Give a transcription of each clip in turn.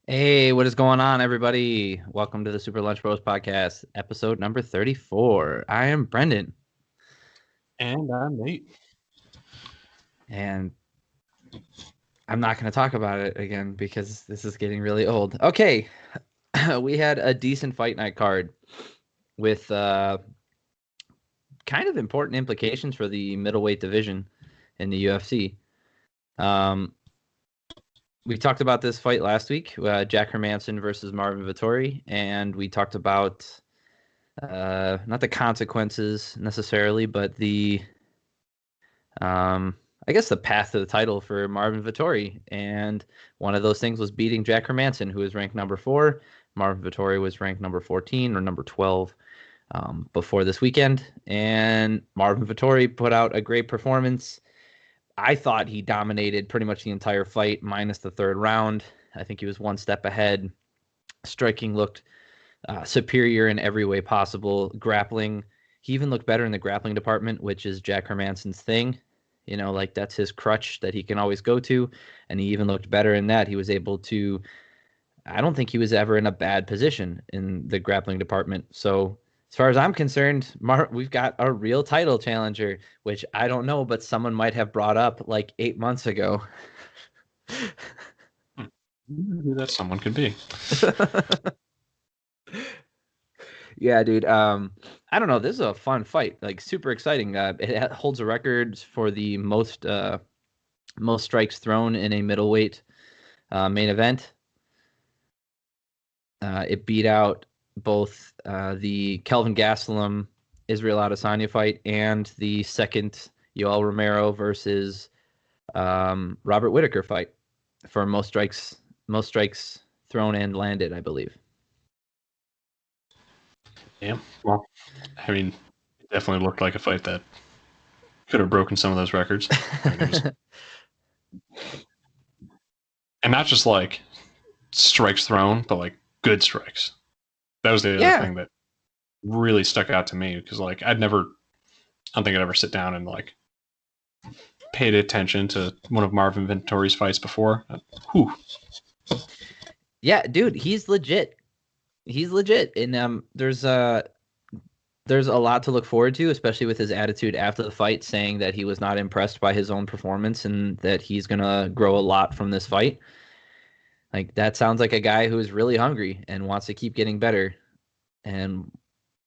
Hey, what is going on, everybody? Welcome to the Super Lunch Bros podcast, episode number 34. I am Brendan, And I'm Nate. and I'm not going to talk about it again because this is getting really old. Okay, we had a decent fight night card with kind of important implications for the middleweight division in the UFC. Um, we talked about this fight last week, Jack Hermansson versus Marvin Vettori, and we talked about not the consequences necessarily, but the I guess the path to the title for Marvin Vettori. And one of those things was beating Jack Hermansson, who was ranked number 4. Marvin Vettori was ranked number 14 or number 12 before this weekend. And Marvin Vettori put out a great performance. I thought he dominated pretty much the entire fight, minus the third round. I think he was one step ahead. Striking looked superior in every way possible. Grappling, he even looked better in the grappling department, which is Jack Hermansson's thing. You know, like that's his crutch that he can always go to. And he even looked better in that. He was able to, I don't think he was ever in a bad position in the grappling department. So, as far as I'm concerned, we've got a real title challenger, which I don't know, but someone might have brought up like 8 months ago. Who that someone could be. Yeah, dude. I don't know. This is a fun fight. Like super exciting. It holds a record for the most strikes thrown in a middleweight main event. It beat out both the Kelvin Gastelum Israel Adesanya fight and the second Yoel Romero versus Robert Whittaker fight for most strikes thrown and landed, I believe. Yeah, well, I mean, it definitely looked like a fight that could have broken some of those records. And not just like strikes thrown, but like good strikes. That was the other thing that really stuck out to me because like I don't think I'd ever sit down and like paid attention to one of Marvin Vettori's fights before. Whew. Yeah, dude, he's legit. He's legit, and there's a lot to look forward to, especially with his attitude after the fight, saying that he was not impressed by his own performance and that he's gonna grow a lot from this fight. Like that sounds like a guy who is really hungry and wants to keep getting better. And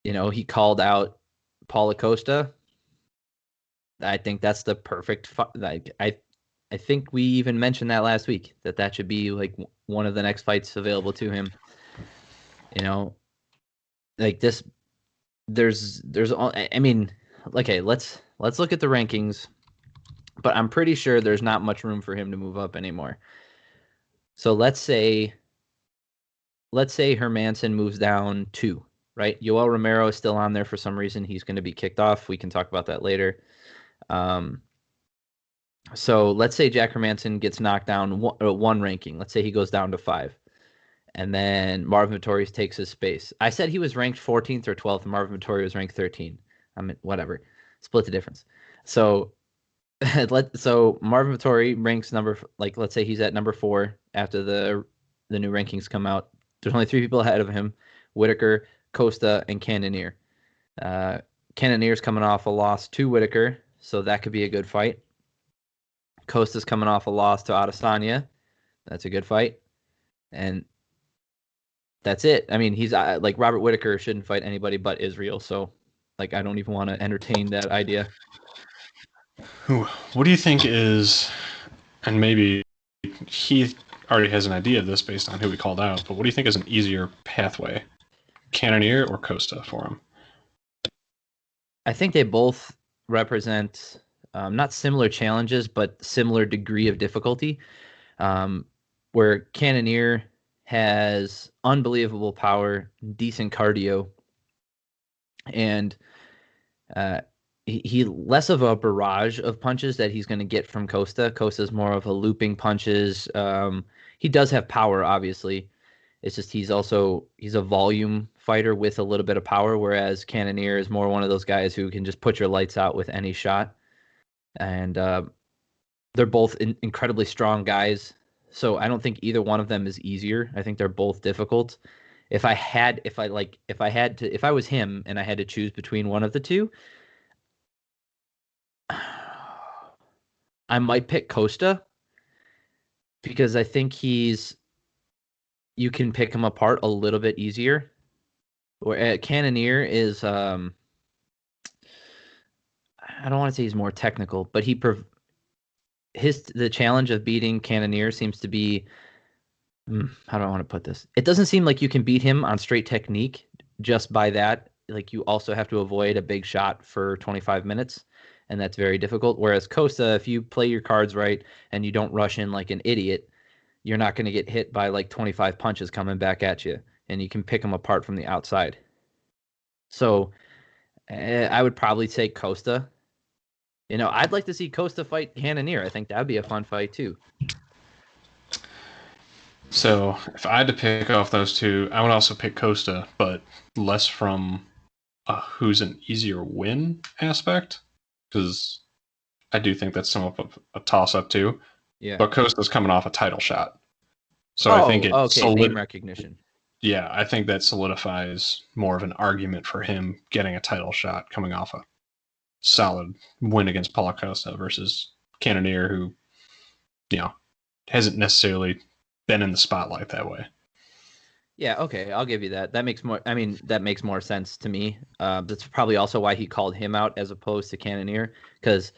he called out Paulo Costa. I think that's the perfect like I think we even mentioned that last week that should be like one of the next fights available to him. You know, like this there's I mean, okay, let's look at the rankings, but I'm pretty sure there's not much room for him to move up anymore. So let's say Hermansson moves down 2, right? Yoel Romero is still on there for some reason. He's going to be kicked off. We can talk about that later. So let's say Jack Hermansson gets knocked down one ranking. Let's say he goes down to 5. And then Marvin Vettori takes his space. I said he was ranked 14th or 12th, and Marvin Vettori was ranked 13. I mean, whatever. Split the difference. So Marvin Vettori ranks let's say he's at number 4 after the new rankings come out. There's only 3 people ahead of him: Whittaker, Costa, and Cannonier. Cannonier's coming off a loss to Whittaker, so that could be a good fight. Costa's coming off a loss to Adesanya. That's a good fight. And that's it. I mean, he's like Robert Whittaker shouldn't fight anybody but Israel, so like I don't even want to entertain that idea. What do you think is, and maybe he already has an idea of this based on who we called out, but what do you think is an easier pathway, Cannonier or Costa for him? I think they both represent not similar challenges, but similar degree of difficulty. Where Cannonier has unbelievable power, decent cardio, and he less of a barrage of punches that he's going to get from Costa. Costa's more of a looping punches. He does have power, obviously. It's just he's a volume fighter with a little bit of power, whereas Cannonier is more one of those guys who can just put your lights out with any shot. And they're both incredibly strong guys. So I don't think either one of them is easier. I think they're both difficult. If I was him and I had to choose between one of the two, I might pick Costa because I think you can pick him apart a little bit easier. Where Cannonier is, I don't want to say he's more technical, but the challenge of beating Cannonier seems to be, how do I want to put this? It doesn't seem like you can beat him on straight technique just by that. Like you also have to avoid a big shot for 25 minutes, and that's very difficult. Whereas Costa, if you play your cards right and you don't rush in like an idiot, you're not going to get hit by like 25 punches coming back at you, and you can pick them apart from the outside. So I would probably take Costa. I'd like to see Costa fight Cannonier. I think that'd be a fun fight too. So if I had to pick off those two, I would also pick Costa, but less from who's an easier win aspect, because I do think that's somewhat of a toss-up too. Yeah. But Costa's coming off a title shot. So I think name recognition. Yeah, I think that solidifies more of an argument for him getting a title shot coming off a solid win against Paulo Costa versus Cannonier, who, hasn't necessarily been in the spotlight that way. Yeah, okay, I'll give you that. That makes more sense to me. That's probably also why he called him out as opposed to Cannonier, because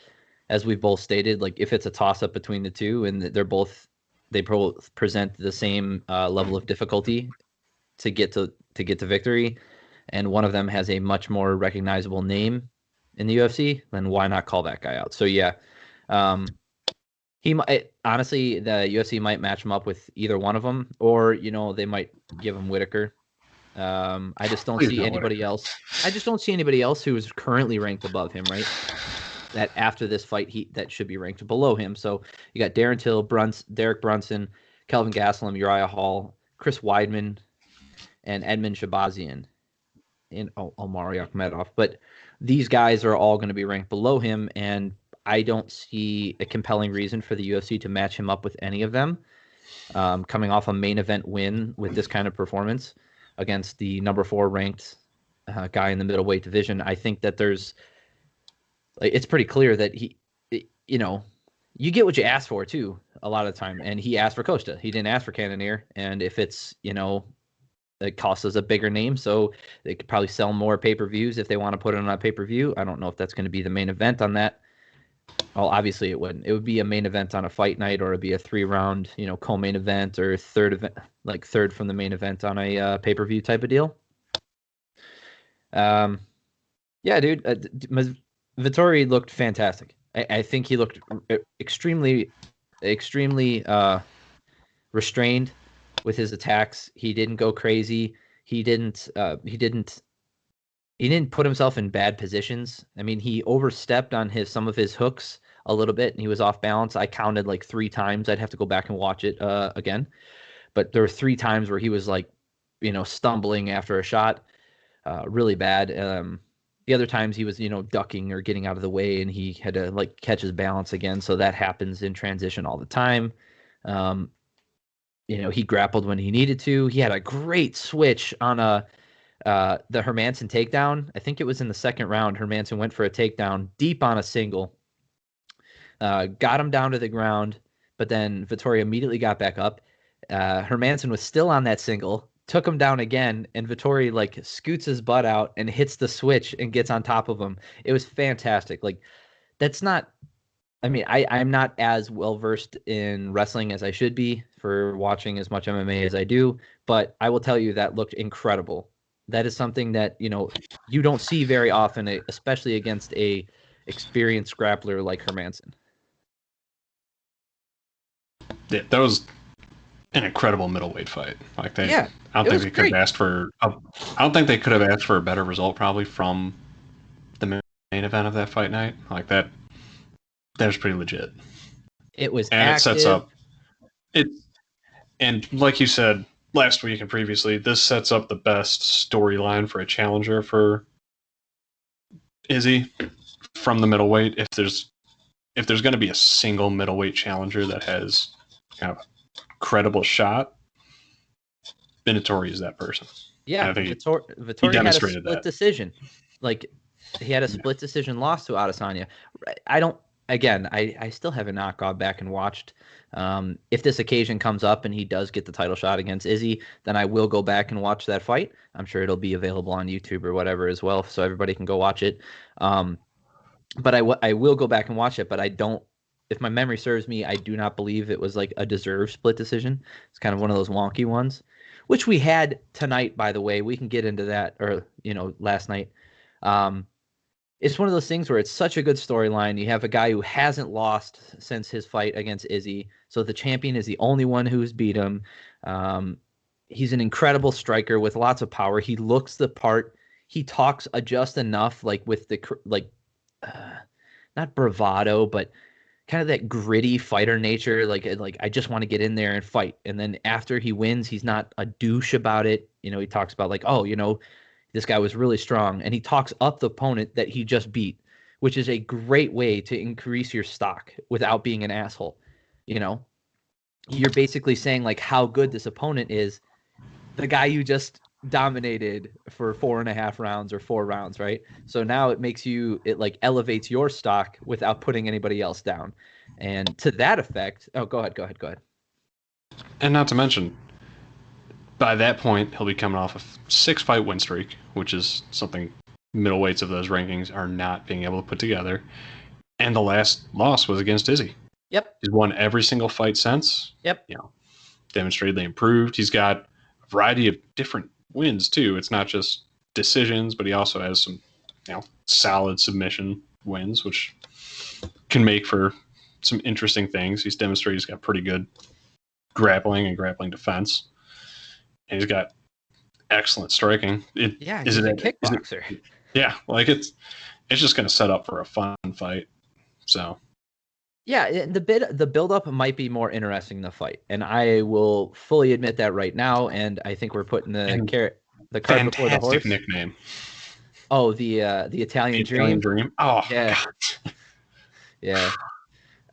as we've both stated, like if it's a toss-up between the two and they both present the same level of difficulty to get to victory, and one of them has a much more recognizable name in the UFC, then why not call that guy out? So yeah, he might honestly, the UFC might match him up with either one of them, or they might give him Whitaker. I just don't see anybody else. I just don't see anybody else who is currently ranked above him, right? That after this fight, that should be ranked below him. So you got Darren Till, Derek Brunson, Kelvin Gastelum, Uriah Hall, Chris Weidman, and Edmund Shabazian, and Omari Akhmedov. But these guys are all going to be ranked below him, and I don't see a compelling reason for the UFC to match him up with any of them. Coming off a main event win with this kind of performance against the number 4 ranked guy in the middleweight division, I think that it's pretty clear that you get what you ask for too a lot of the time. And he asked for Costa. He didn't ask for Cannonier. And if it's, it costs us a bigger name, so they could probably sell more pay-per-views if they want to put it on a pay-per-view. I don't know if that's going to be the main event on that. Well, obviously it wouldn't. It would be a main event on a fight night, or it'd be a 3-round, co-main event, or third from the main event on a pay-per-view type of deal. Yeah, dude, Vettori looked fantastic. I think he looked extremely restrained with his attacks. He didn't go crazy. He didn't put himself in bad positions. I mean, he overstepped on some of his hooks a little bit, and he was off balance. I counted like 3 times. I'd have to go back and watch it again. But there were 3 times where he was like, stumbling after a shot, really bad. The other times he was, ducking or getting out of the way, and he had to like catch his balance again. So that happens in transition all the time. He grappled when he needed to. He had a great switch on the Hermansson takedown. I think it was in the second round. Hermansson went for a takedown deep on a single, got him down to the ground, but then Vettori immediately got back up. Hermansson was still on that single, took him down again, and Vettori like scoots his butt out and hits the switch and gets on top of him. It was fantastic. Like, that's not, I mean, I'm not as well versed in wrestling as I should be for watching as much MMA as I do, but I will tell you that looked incredible. That is something that, you don't see very often, especially against a experienced grappler like Hermansson. Yeah, that was an incredible middleweight fight. Like I don't think they could have asked for. I don't think they could have asked for a better result probably from the main event of that fight night. Like that was pretty legit. It was, and active. It sets up it, and like you said last week and previously, this sets up the best storyline for a challenger for Izzy from the middleweight. If there's going to be a single middleweight challenger that has kind of credible shot, Vettori is that person. Yeah, Vettori had a split decision. Like, he had a split decision loss to Adesanya. I still haven't not gone back and watched. If this occasion comes up and he does get the title shot against Izzy, then I will go back and watch that fight. I'm sure it'll be available on YouTube or whatever as well, so everybody can go watch it. But I will go back and watch it, but I don't. If my memory serves me, I do not believe it was like a deserved split decision. It's kind of one of those wonky ones, which we had tonight, by the way. We can get into that, or last night. It's one of those things where it's such a good storyline. You have a guy who hasn't lost since his fight against Izzy, so the champion is the only one who's beat him. He's an incredible striker with lots of power. He looks the part. He talks just enough, like with the not bravado, but kind of that gritty fighter nature. Like I just want to get in there and fight. And then after he wins, he's not a douche about it. He talks about like, oh, this guy was really strong, and he talks up the opponent that he just beat, which is a great way to increase your stock without being an asshole. You're basically saying like how good this opponent is, the guy you just dominated for 4.5 rounds or 4 rounds, right? So now it like elevates your stock without putting anybody else down. And to that effect, go ahead. And not to mention, by that point, he'll be coming off a 6-fight win streak, which is something middleweights of those rankings are not being able to put together. And the last loss was against Izzy. Yep. He's won every single fight since. Yep. Demonstratedly improved. He's got a variety of different wins too. It's not just decisions, but he also has some, solid submission wins, which can make for some interesting things. He's demonstrated he's got pretty good grappling and grappling defense. And he's got excellent striking. He's a kickboxer. It's just going to set up for a fun fight. So, yeah, the build-up might be more interesting than the fight, and I will fully admit that right now. And I think we're putting the cart before the horse. Fantastic nickname. Oh, the Italian Dream. Oh, yeah. God. Yeah.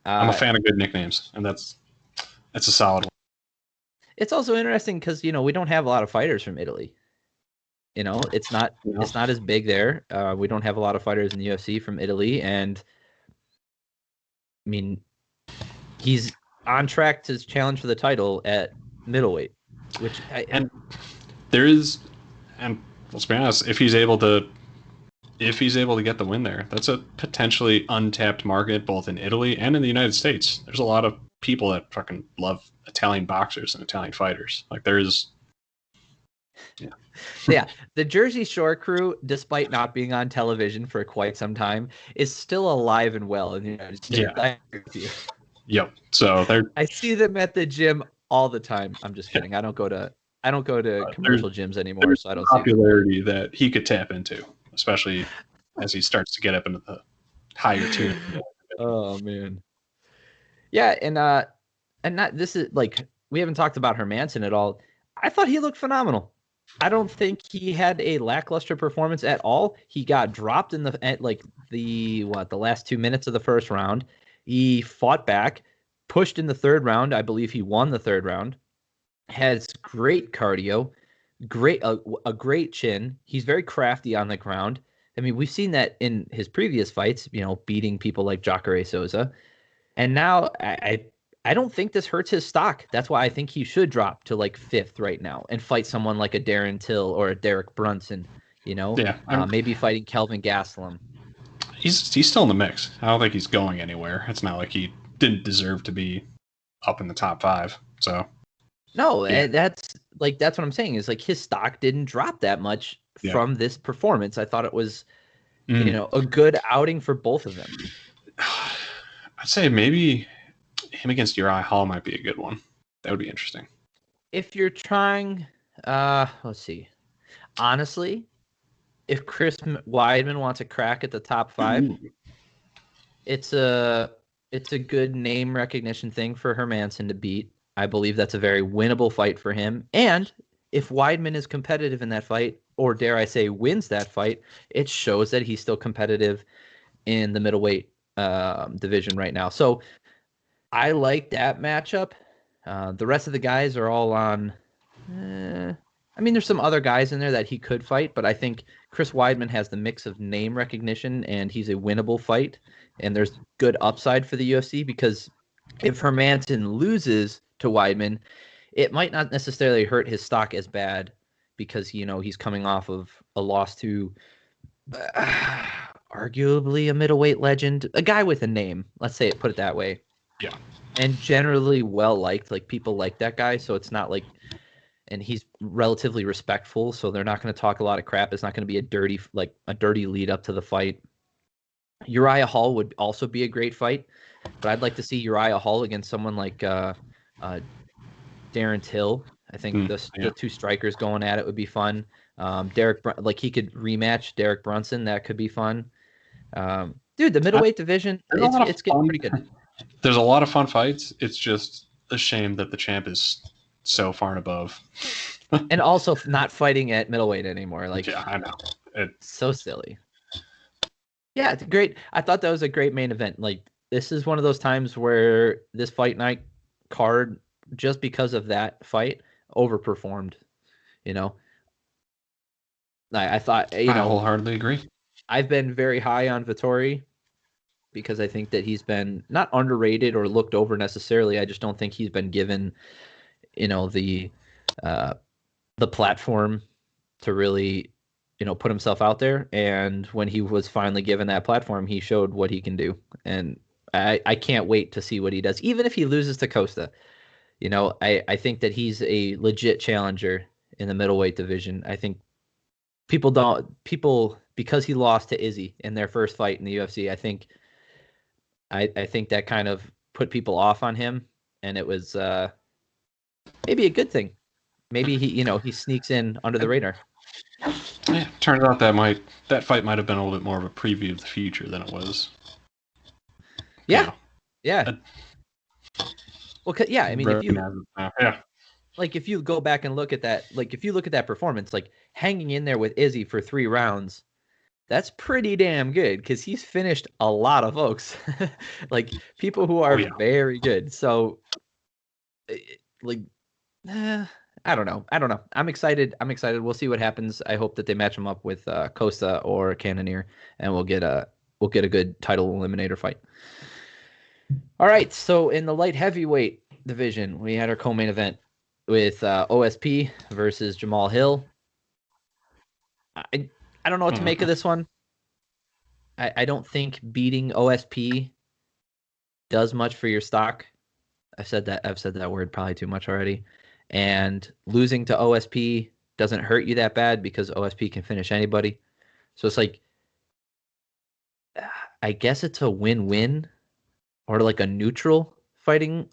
I'm a fan of good nicknames, and that's a solid one. It's also interesting because we don't have a lot of fighters from Italy. It's not as big there. We don't have a lot of fighters in the UFC from Italy, and I mean, he's on track to challenge for the title at middleweight, and let's be honest, if he's able to get the win there, that's a potentially untapped market both in Italy and in the United States. There's a lot of people that fucking love Italian boxers and Italian fighters. Like there is. Yeah. The Jersey Shore crew, despite not being on television for quite some time, is still alive and well in the United States. Yeah. I agree with you. Yep. So I see them at the gym all the time. I'm just kidding. I don't go to commercial gyms anymore, so I don't see popularity that he could tap into, especially as he starts to get up into the higher tier. Oh man. Yeah, and not this is like we haven't talked about Hermansson at all. I thought he looked phenomenal. I don't think he had a lackluster performance at all. He got dropped in the last 2 minutes of the first round. He fought back, pushed in the third round. I believe he won the third round. Has great cardio, a great chin. He's very crafty on the ground. I mean, we've seen that in his previous fights, beating people like Jacare Souza. And now I don't think this hurts his stock. That's why I think he should drop to like 5th right now and fight someone like a Darren Till or a Derek Brunson, maybe fighting Kelvin Gastelum. He's still in the mix. I don't think he's going anywhere. It's not like he didn't deserve to be up in the top 5. So no, that's what I'm saying is like his stock didn't drop that much from this performance. I thought it was, a good outing for both of them. I'd say maybe him against Uriah Hall might be a good one. That would be interesting. If you're trying, let's see. Honestly, if Chris Weidman wants a crack at the top 5, it's a good name recognition thing for Hermansson to beat. I believe that's a very winnable fight for him. And if Weidman is competitive in that fight, or dare I say wins that fight, it shows that he's still competitive in the middleweight division right now. So I like that matchup. The rest of the guys are all on. I mean, there's some other guys in there that he could fight, but I think Chris Weidman has the mix of name recognition and he's a winnable fight. And there's good upside for the UFC because if Hermansson loses to Weidman, it might not necessarily hurt his stock as bad because, he's coming off of a loss to arguably a middleweight legend, a guy with a name. Let's say it, put it that way. Yeah. And generally well liked, like people like that guy. So it's not like, and he's relatively respectful. So they're not going to talk a lot of crap. It's not going to be a dirty lead up to the fight. Uriah Hall would also be a great fight, but I'd like to see Uriah Hall against someone like Darren Till. I think the two strikers going at it would be fun. He could rematch Derek Brunson. That could be fun. Dude, the middleweight division, it's getting pretty good. There's a lot of fun fights. It's just a shame that the champ is so far and above. And also not fighting at middleweight anymore. Yeah, I know. It's so silly. Yeah, it's great. I thought that was a great main event. This is one of those times where this fight night card, just because of that fight, overperformed. I thought, I wholeheartedly agree. I've been very high on Vettori because I think that he's been not underrated or looked over necessarily. I just don't think he's been given, the platform to really, put himself out there. And when he was finally given that platform, he showed what he can do. And I can't wait to see what he does, even if he loses to Costa. I think that he's a legit challenger in the middleweight division. I think because he lost to Izzy in their first fight in the UFC, I think that kind of put people off on him, and it was maybe a good thing. Maybe he sneaks in under the radar. Yeah, turned out that fight might have been a little bit more of a preview of the future than it was. Yeah. Well, yeah. I mean, if you go back and look at that, if you look at that performance, hanging in there with Izzy for 3 rounds, that's pretty damn good because he's finished a lot of folks, people who are very good. So, I don't know. I'm excited. We'll see what happens. I hope that they match him up with Costa or Cannonier, and we'll get a good title eliminator fight. All right. So in the light heavyweight division, we had our co-main event with OSP versus Jamal Hill. I don't know what to make of this one. I don't think beating OSP does much for your stock. I've said that word probably too much already. And losing to OSP doesn't hurt you that bad because OSP can finish anybody. So it's I guess it's a win-win or a neutral fighting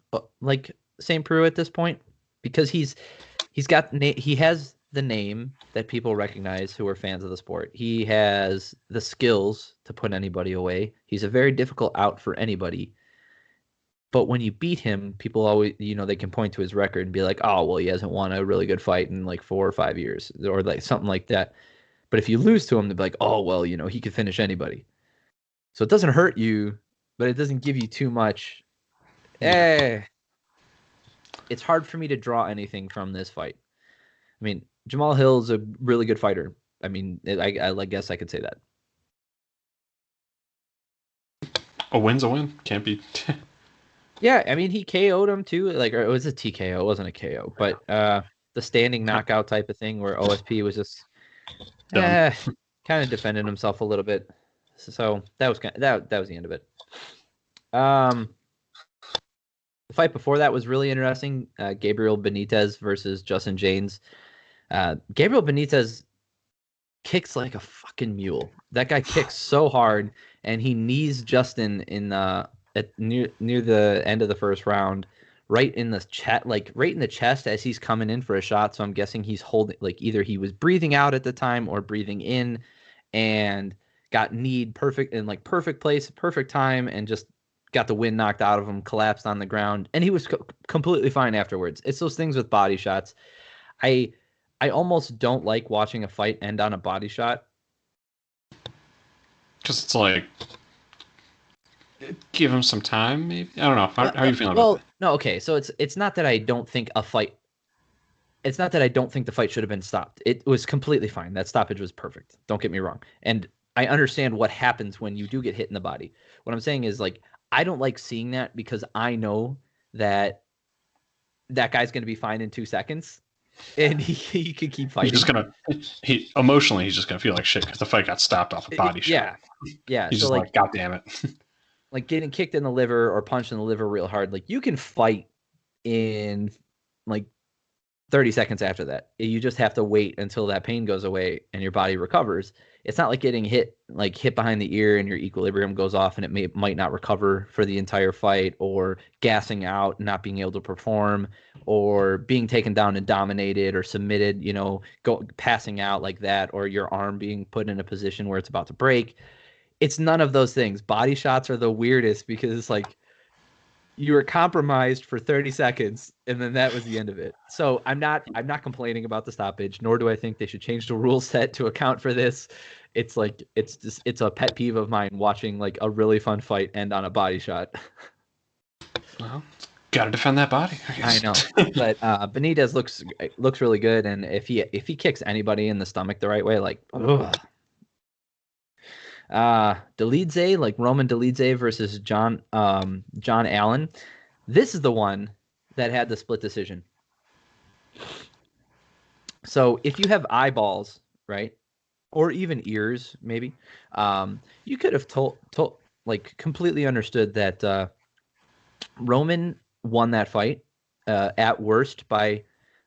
St. Preux at this point because he has the name that people recognize who are fans of the sport. He has the skills to put anybody away. He's a very difficult out for anybody. But when you beat him, people always, they can point to his record and be like, oh, well, he hasn't won a really good fight in 4 or 5 years or something like that. But if you lose to him, they'll be like, oh, well, he could finish anybody. So it doesn't hurt you, but it doesn't give you too much. It's hard for me to draw anything from this fight. I mean, Jamal Hill's a really good fighter. I mean, I guess I could say that. A win's a win. Can't be. Yeah, I mean, he KO'd him too. Or it was a TKO. It wasn't a KO, but the standing knockout type of thing where OSP was just kind of defending himself a little bit. So that was that was the end of it. The fight before that was really interesting. Gabriel Benitez versus Justin James. Gabriel Benitez kicks like a fucking mule. That guy kicks so hard, and he knees Justin in near the end of the first round, right in the chest as he's coming in for a shot. So I'm guessing he's holding, either he was breathing out at the time or breathing in, and got kneed perfect in perfect place, perfect time, and just got the wind knocked out of him, collapsed on the ground, and he was completely fine afterwards. It's those things with body shots. I almost don't like watching a fight end on a body shot. Because it's Give him some time, maybe. I don't know. How are you feeling about Well, that? no, okay. So it's not that I don't think a fight. It's not that I don't think the fight should have been stopped. It was completely fine. That stoppage was perfect. Don't get me wrong. And I understand what happens when you do get hit in the body. What I'm saying is like I don't like seeing that because I know that that guy's going to be fine in 2 seconds, and he could keep He's just fighting. gonna he's just gonna feel like shit because the fight got stopped off a body shot. Yeah, yeah. He's So just like, God damn it. like getting kicked in the liver or punched in the liver real hard, like you can fight in like 30 seconds after that. You just have to wait until that pain goes away and your body recovers. It's not like getting hit behind the ear and your equilibrium goes off and it might not recover for the entire fight, or gassing out, not being able to perform, or being taken down and dominated or submitted, passing out like that, or your arm being put in a position where it's about to break. It's none of those things. Body shots are the weirdest because it's like you were compromised for 30 seconds and then that was the end of it. So I'm not complaining about the stoppage, nor do I think they should change the rule set to account for this. It's like it's a pet peeve of mine watching like a really fun fight end on a body shot. Well, gotta defend that body, I guess. I know. But Benitez looks really good, and if he kicks anybody in the stomach the right way, like ugh. Dolidze, like Roman Dolidze versus John Allen. This is the one that had the split decision. So if you have eyeballs, right, or even ears, maybe, you could have told like completely understood that Roman won that fight at worst by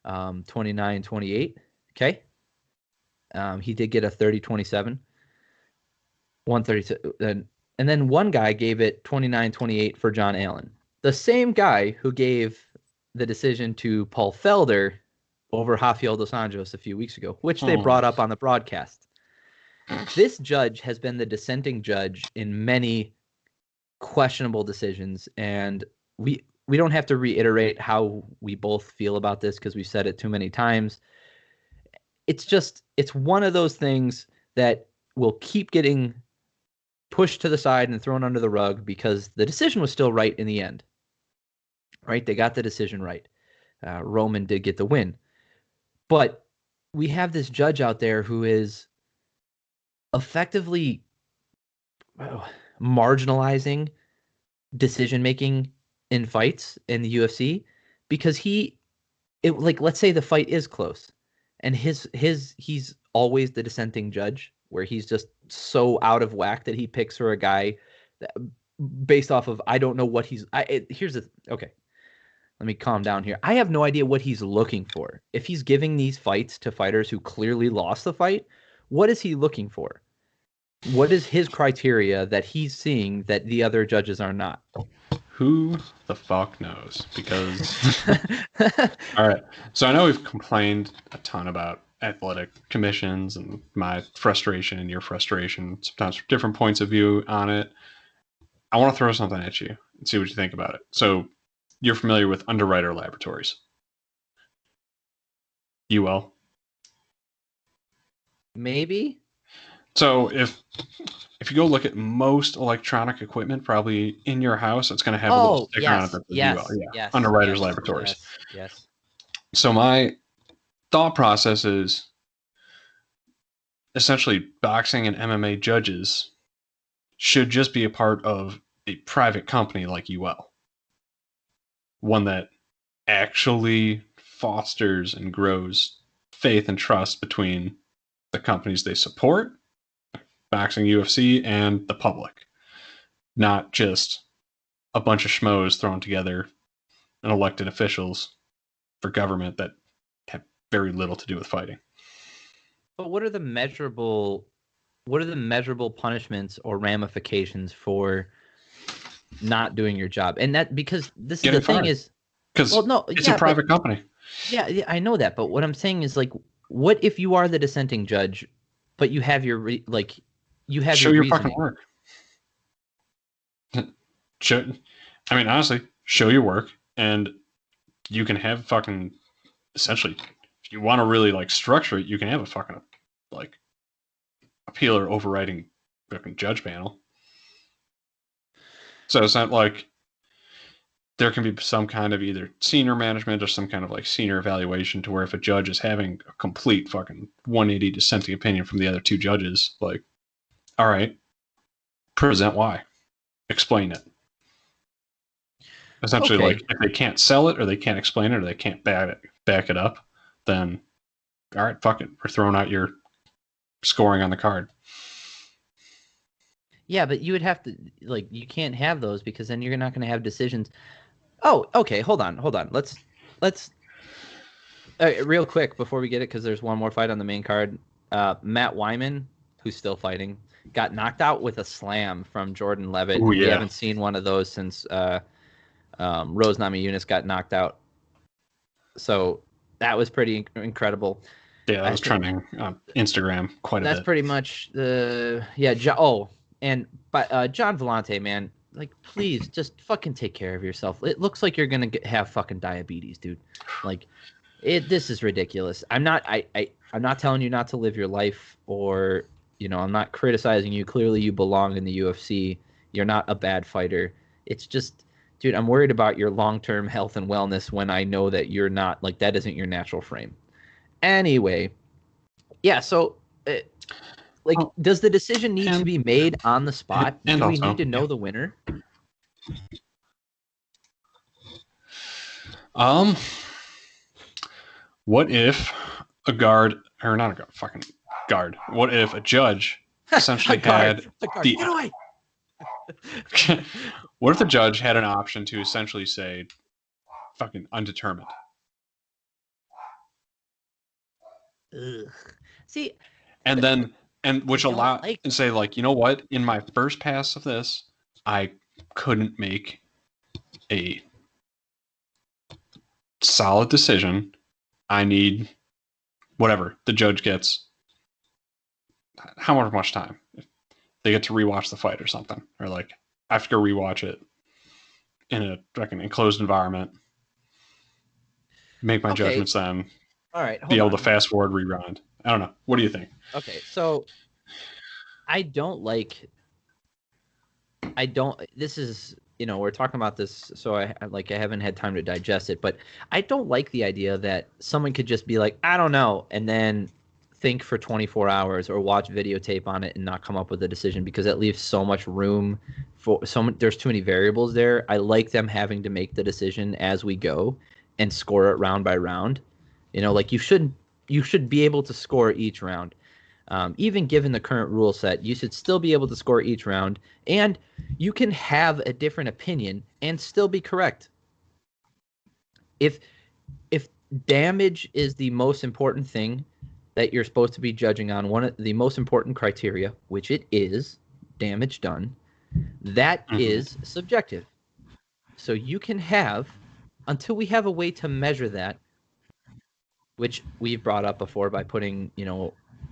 29-28. Okay, he did get a 30-27, 132, and then one guy gave it 29-28 for John Allen. The same guy who gave the decision to Paul Felder over Rafael dos Anjos a few weeks ago, which they brought up on the broadcast. This judge has been the dissenting judge in many questionable decisions, and we don't have to reiterate how we both feel about this because we've said it too many times. It's one of those things that will keep getting pushed to the side and thrown under the rug because the decision was still right in the end. Right? They got the decision right. Roman did get the win. But we have this judge out there who is effectively marginalizing decision making in fights in the UFC because let's say the fight is close and he's always the dissenting judge where he's just so out of whack that he picks for a guy that, based off of I don't know what okay. Let me calm down here. I have no idea what he's looking for. If he's giving these fights to fighters who clearly lost the fight, what is he looking for? What is his criteria that he's seeing that the other judges are not? Who the fuck knows? Because all right. So I know we've complained a ton about athletic commissions and my frustration and your frustration, sometimes from different points of view on it. I want to throw something at you and see what you think about it. So you're familiar with Underwriter Laboratories. Yoel? Maybe. So if you go look at most electronic equipment, probably in your house, it's going to have a little sticker on it that says UL. Yeah, yes, Underwriters Laboratories. Yes. So my thought process is essentially boxing and MMA judges should just be a part of a private company like UL, one that actually fosters and grows faith and trust between the companies they support, boxing, UFC, and the public, not just a bunch of schmoes thrown together and elected officials for government that have very little to do with fighting. But what are the measurable punishments or ramifications for not doing your job? And that because this is the thing is because it's a private company. Yeah, I know that, but what I'm saying is like, what if you are the dissenting judge, but you have your show your fucking work. Honestly, show your work, and you can have fucking essentially, if you want to really like structure it, you can have a fucking like appeal or overriding fucking judge panel. So it's not like there can be some kind of either senior management or some kind of like senior evaluation to where if a judge is having a complete fucking 180 dissenting opinion from the other two judges, like, all right, present why, explain it. Essentially, Okay. like if they can't sell it or they can't explain it or they can't back it up, then all right, fuck it, we're throwing out your scoring on the card. Yeah, but you would have to, like, you can't have those because then you're not going to have decisions. Oh, okay. Hold on. Let's real quick before we get it, because there's one more fight on the main card. Matt Wyman, who's still fighting, got knocked out with a slam from Jordan Levitt. Ooh, We yeah. haven't seen one of those since Rose Namajunas got knocked out. So that was pretty incredible. Yeah, that was trending on Instagram quite a bit. That's pretty much the John Vellante, man, like, please just fucking take care of yourself. It looks like you're gonna have fucking diabetes, dude. Like, this is ridiculous. I'm not telling you not to live your life, or I'm not criticizing you. Clearly, you belong in the UFC. You're not a bad fighter. It's just, dude, I'm worried about your long-term health and wellness when I know that you're not, like, that isn't your natural frame. Anyway. Yeah, so, does the decision need to be made on the spot? And do we also, need to know the winner? What if a guard, or not a guard, fucking guard? What if a judge essentially had the? What if the judge had an option to essentially say, "Fucking undetermined"? Ugh. See, and which allow and say, like, you know what? In my first pass of this, I couldn't make a solid decision. I need whatever the judge gets. How much time? If they get to rewatch the fight or something, or like I have to go rewatch it in a fucking enclosed environment, make my judgments then. All right, be able to fast forward, rewind. I don't know. What do you think? Okay, so this is, we're talking about this, so I haven't had time to digest it, but I don't like the idea that someone could just be like, I don't know, and then think for 24 hours or watch videotape on it and not come up with a decision, because it leaves so much room for there's too many variables there. I like them having to make the decision as we go and score it round by round. Like, you should be able to score each round. Even given the current rule set, you should still be able to score each round, and you can have a different opinion and still be correct. If damage is the most important thing that you're supposed to be judging on, one of the most important criteria, which it is, damage done, that is subjective. So you can have, until we have a way to measure that, which we've brought up before by putting,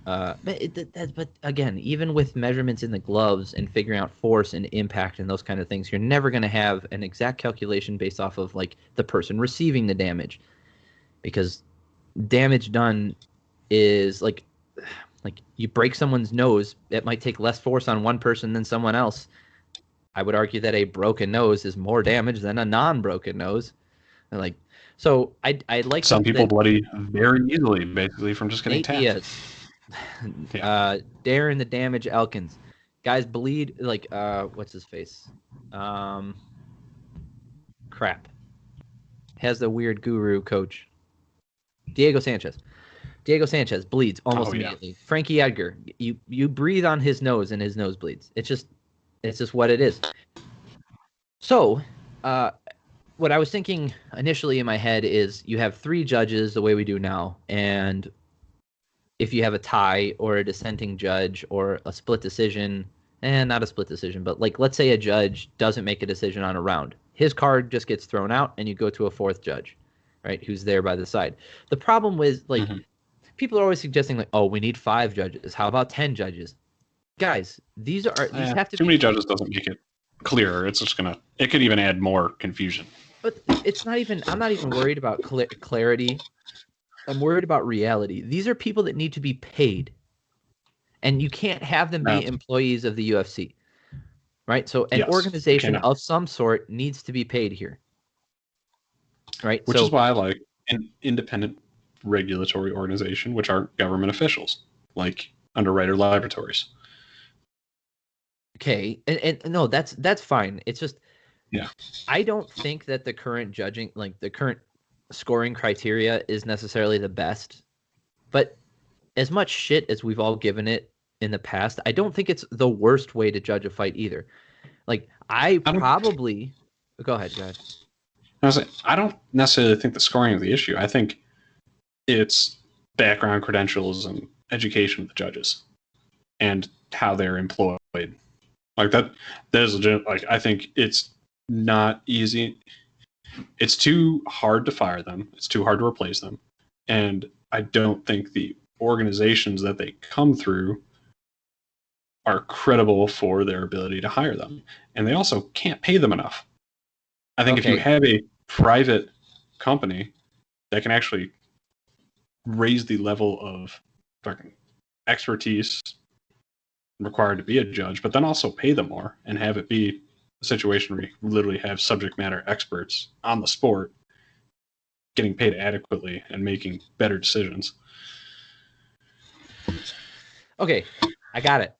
but again, even with measurements in the gloves and figuring out force and impact and those kind of things, you're never going to have an exact calculation based off of, like, the person receiving the damage, because damage done is like you break someone's nose, it might take less force on one person than someone else. I would argue that a broken nose is more damage than a non-broken nose. And, like, so I like some people bloody very easily, basically, from just getting tapped. Diaz. Darren the Damage Elkins. Guys bleed, like, what's his face? Crap. Has the weird guru coach. Diego Sanchez bleeds almost immediately. Frankie Edgar, you breathe on his nose and his nose bleeds. It's just what it is. So, what I was thinking initially in my head is, you have 3 judges the way we do now, and if you have a tie or a dissenting judge or a split decision, not a split decision, but, like, let's say a judge doesn't make a decision on a round. His card just gets thrown out and you go to a 4th judge, right, who's there by the side. The problem with, like, people are always suggesting, like, oh, we need 5 judges. How about 10 judges? Guys, these have to too many judges doesn't make it clearer. It's just it could even add more confusion. But I'm not even worried about clarity. I'm worried about reality. These are people that need to be paid, and you can't have them be employees of the UFC. right? So an organization of some sort needs to be paid here, right? Which is why I like an independent regulatory organization, which aren't government officials, like Underwriter Laboratories. Okay, and no, that's fine. It's just, yeah, I don't think that the current judging, like the current scoring criteria, is necessarily the best. But as much shit as we've all given it in the past, I don't think it's the worst way to judge a fight either. Like, I probably go ahead. I don't necessarily think the scoring is the issue. I think it's background credentials and education of the judges and how they're employed. Like that is legit. Like, I think it's not easy. It's too hard to fire them. It's too hard to replace them. And I don't think the organizations that they come through are credible for their ability to hire them. And they also can't pay them enough. I think if you have a private company that can actually raise the level of expertise required to be a judge, but then also pay them more and have it be a situation where you literally have subject matter experts on the sport getting paid adequately and making better decisions. Okay, I got it.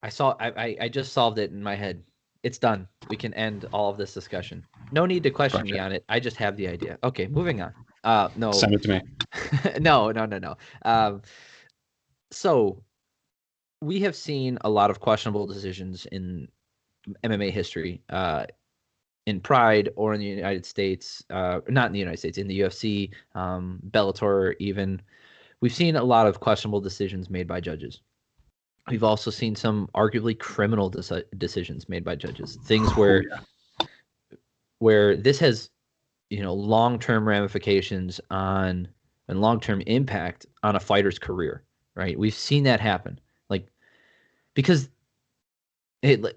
I just solved it in my head. It's done. We can end all of this discussion. No need to question me on it. I just have the idea. Okay, moving on. No. Send it to me. No. So we have seen a lot of questionable decisions in MMA history, in Pride or in the United States, not in the United States, in the UFC, Bellator even. We've seen a lot of questionable decisions made by judges. We've also seen some arguably criminal decisions made by judges. Things where this has, long-term ramifications on and long-term impact on a fighter's career, right? We've seen that happen. Like, because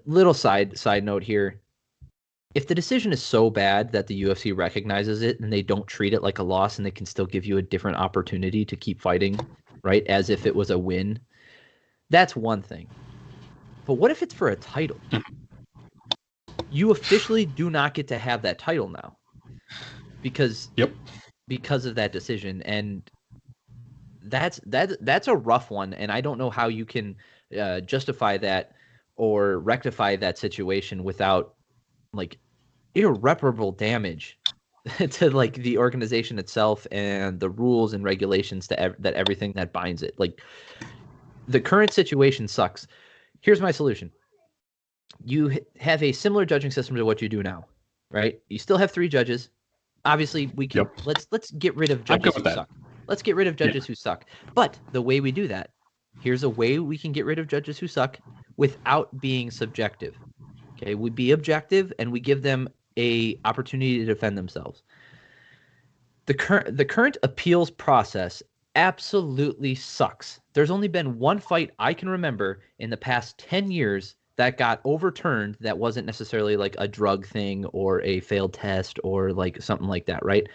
little side note here, if the decision is so bad that the UFC recognizes it and they don't treat it like a loss and they can still give you a different opportunity to keep fighting, right, as if it was a win, that's one thing. But what if it's for a title? You officially do not get to have that title now because of that decision, and that's a rough one. And I don't know how you can justify that or rectify that situation without like irreparable damage to like the organization itself and the rules and regulations that everything that binds it. Like, the current situation sucks. Here's my solution. You have a similar judging system to what you do now, right? You still have 3 judges. Obviously, we can let's get rid of judges who suck. Let's get rid of judges who suck. But the way we do that, here's a way we can get rid of judges who suck without being subjective. Okay, we be objective and we give them a opportunity to defend themselves. The current appeals process absolutely sucks. There's only been one fight I can remember in the past 10 years that got overturned that wasn't necessarily like a drug thing or a failed test or like something like that, right?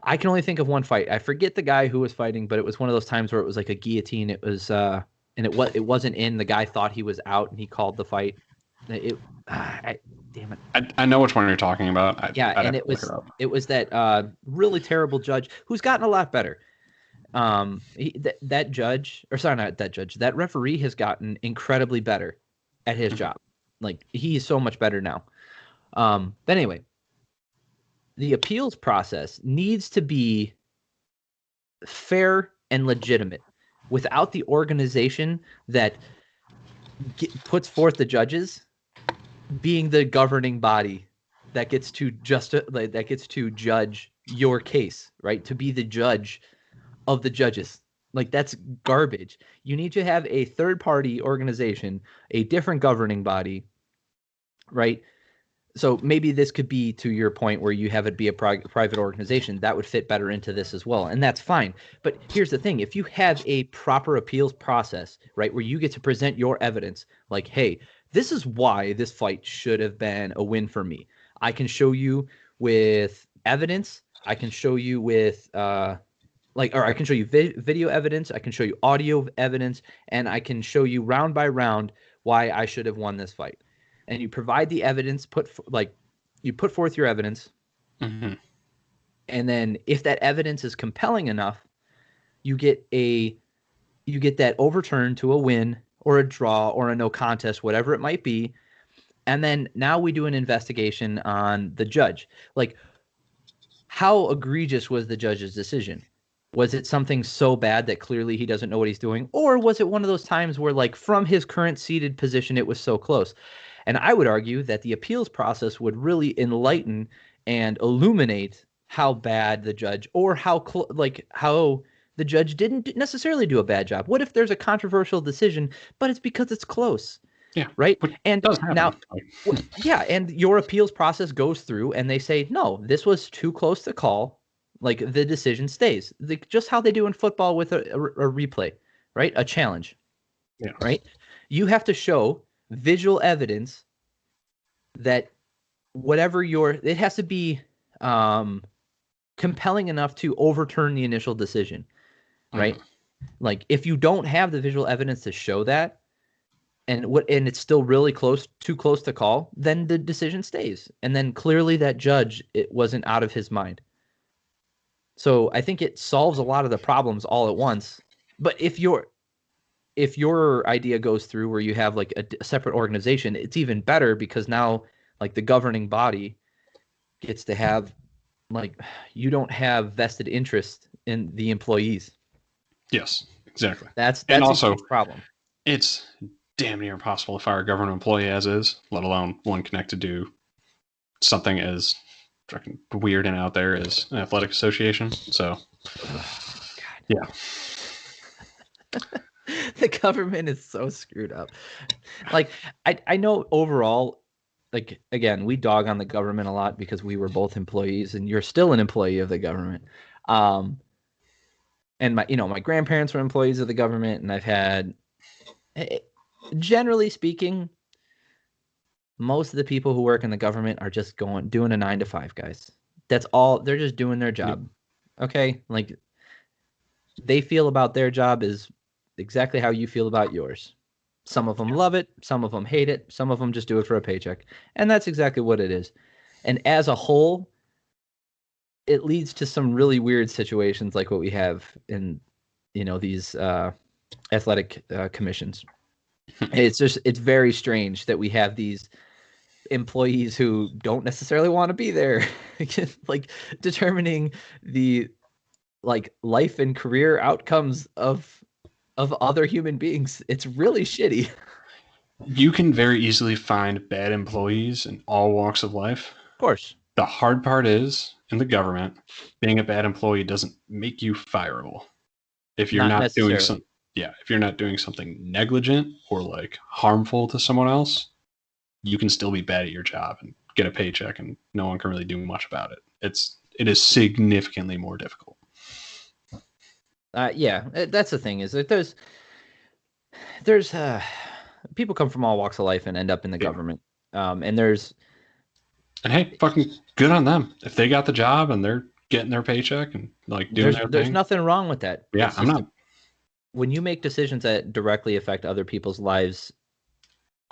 I can only think of one fight. I forget the guy who was fighting, but it was one of those times where it was like a guillotine. It was and it wasn't in. The guy thought he was out and he called the fight. Damn it. I know which one you're talking about. It was that really terrible judge who's gotten a lot better. That referee has gotten incredibly better at his job. Like, he is so much better now. But anyway, the appeals process needs to be fair and legitimate without the organization that puts forth the judges being the governing body that gets to judge your case, right? To be the judge of the judges. Like, that's garbage. You need to have a third-party organization, a different governing body, right? So maybe this could be, to your point, where you have it be a private organization. That would fit better into this as well, and that's fine. But here's the thing. If you have a proper appeals process, right, where you get to present your evidence, like, hey, this is why this fight should have been a win for me. I can show you with evidence. I can show you with I can show you video evidence, I can show you audio evidence, and I can show you round by round why I should have won this fight. And you provide the evidence, you put forth your evidence. Mm-hmm. And then if that evidence is compelling enough, you get that overturned to a win or a draw or a no contest, whatever it might be. And then now we do an investigation on the judge. Like, how egregious was the judge's decision? Was it something so bad that clearly he doesn't know what he's doing? Or was it one of those times where, like, from his current seated position, it was so close? And I would argue that the appeals process would really enlighten and illuminate how bad the judge, or how the judge didn't necessarily do a bad job. What if there's a controversial decision, but it's because it's close? Yeah. Right. And does happen. Now, yeah. And your appeals process goes through and they say, no, this was too close to call. Like, the decision stays. Just how they do in football with a replay, right? A challenge. Yeah. Right. You have to show visual evidence that it has to be compelling enough to overturn the initial decision. Right. Like, if you don't have the visual evidence to show that, and it's still really too close to call, then the decision stays. And then clearly that judge, it wasn't out of his mind. So I think it solves a lot of the problems all at once. But if your idea goes through where you have like a separate organization, it's even better, because now, like, the governing body gets to have, like, you don't have vested interest in the employees. Yes, exactly. That's also a huge problem. It's damn near impossible to fire a government employee as is, let alone one connected to something as fucking weird and out there as an athletic association. So, yeah. The government is so screwed up. Like, I know overall, like, again, we dog on the government a lot because we were both employees, and you're still an employee of the government. And my grandparents were employees of the government, and I've had, generally speaking, most of the people who work in the government are just doing a 9 to 5, guys. That's all. They're just doing their job. Yeah. Okay. Like, they feel about their job is exactly how you feel about yours. Some of them love it. Some of them hate it. Some of them just do it for a paycheck. And that's exactly what it is. And as a whole, it leads to some really weird situations like what we have in, these athletic commissions. It's very strange that we have these employees who don't necessarily want to be there, like, determining the, like, life and career outcomes of other human beings. It's really shitty. You can very easily find bad employees in all walks of life. Of course. The hard part is, in the government, being a bad employee doesn't make you fireable. If you're not doing if you're not doing something negligent or, like, harmful to someone else, you can still be bad at your job and get a paycheck, and no one can really do much about it. It is significantly more difficult. Yeah, that's the thing, is that there's people come from all walks of life and end up in the government. And hey, fucking good on them. If they got the job and they're getting their paycheck and, like, doing their thing, there's nothing wrong with that. Yeah, I'm not. When you make decisions that directly affect other people's lives,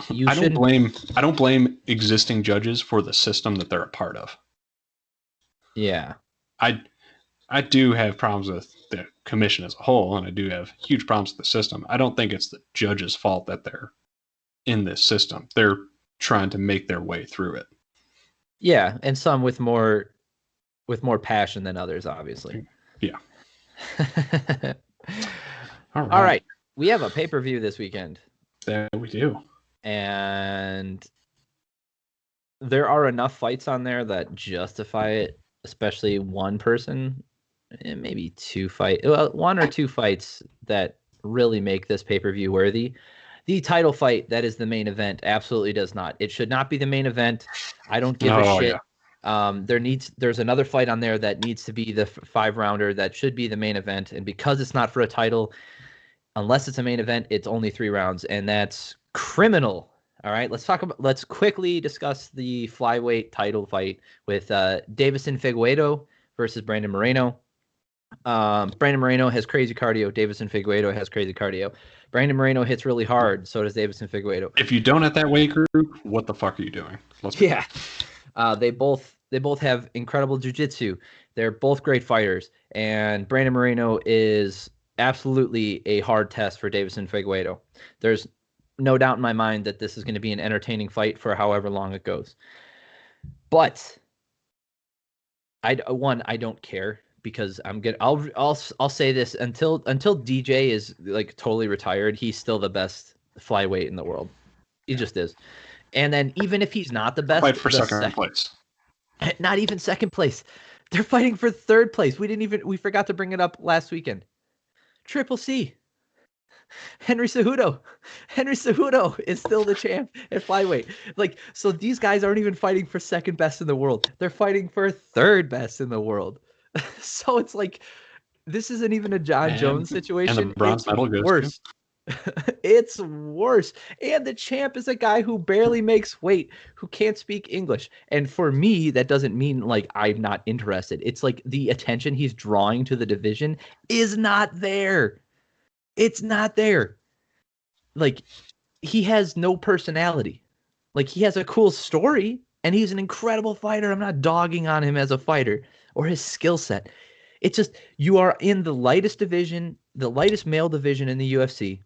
I don't blame existing judges for the system that they're a part of. Yeah. I do have problems with the commission as a whole, and I do have huge problems with the system. I don't think it's the judge's fault that they're in this system. They're trying to make their way through it. Yeah, and some with more passion than others, obviously. Yeah. All right. We have a pay-per-view this weekend. Yeah, we do. And there are enough fights on there that justify it, especially one person, and maybe one or two fights that really make this pay-per-view worthy. The title fight that is the main event absolutely does not. It should not be the main event. I don't give a shit. Yeah. There's another fight on there that needs to be the 5-rounder that should be the main event, and because it's not for a title, unless it's a main event, it's only 3 rounds, and that's criminal. All right, let's quickly discuss the flyweight title fight with Davison Figueiredo versus Brandon Moreno. Brandon Moreno has crazy cardio. Deiveson Figueiredo has crazy cardio. Brandon Moreno hits really hard. So does Deiveson Figueiredo. If you don't at that weight group, what the fuck are you doing? Let's be Yeah. They both have incredible jiu-jitsu. They're both great fighters. And Brandon Moreno is absolutely a hard test for Deiveson Figueiredo. There's no doubt in my mind that this is going to be an entertaining fight for however long it goes. But I don't care because I'm good. I'll say this until DJ is like totally retired, he's still the best flyweight in the world. He just is. And then even if he's not the best, fight for second place. Not even second place. They're fighting for third place. We forgot to bring it up last weekend. Triple C. Henry Cejudo. Henry Cejudo is still the champ at flyweight. Like, so these guys aren't even fighting for second best in the world. They're fighting for third best in the world. So it's like, this isn't even a John Jones situation. And the bronze medal goes worse. It's worse. And the champ is a guy who barely makes weight, who can't speak English. And for me, that doesn't mean like I'm not interested. It's like the attention he's drawing to the division is not there. It's not there. Like, he has no personality. Like, he has a cool story and he's an incredible fighter. I'm not dogging on him as a fighter or his skill set. It's just, you are in the lightest division, the lightest male division in the UFC,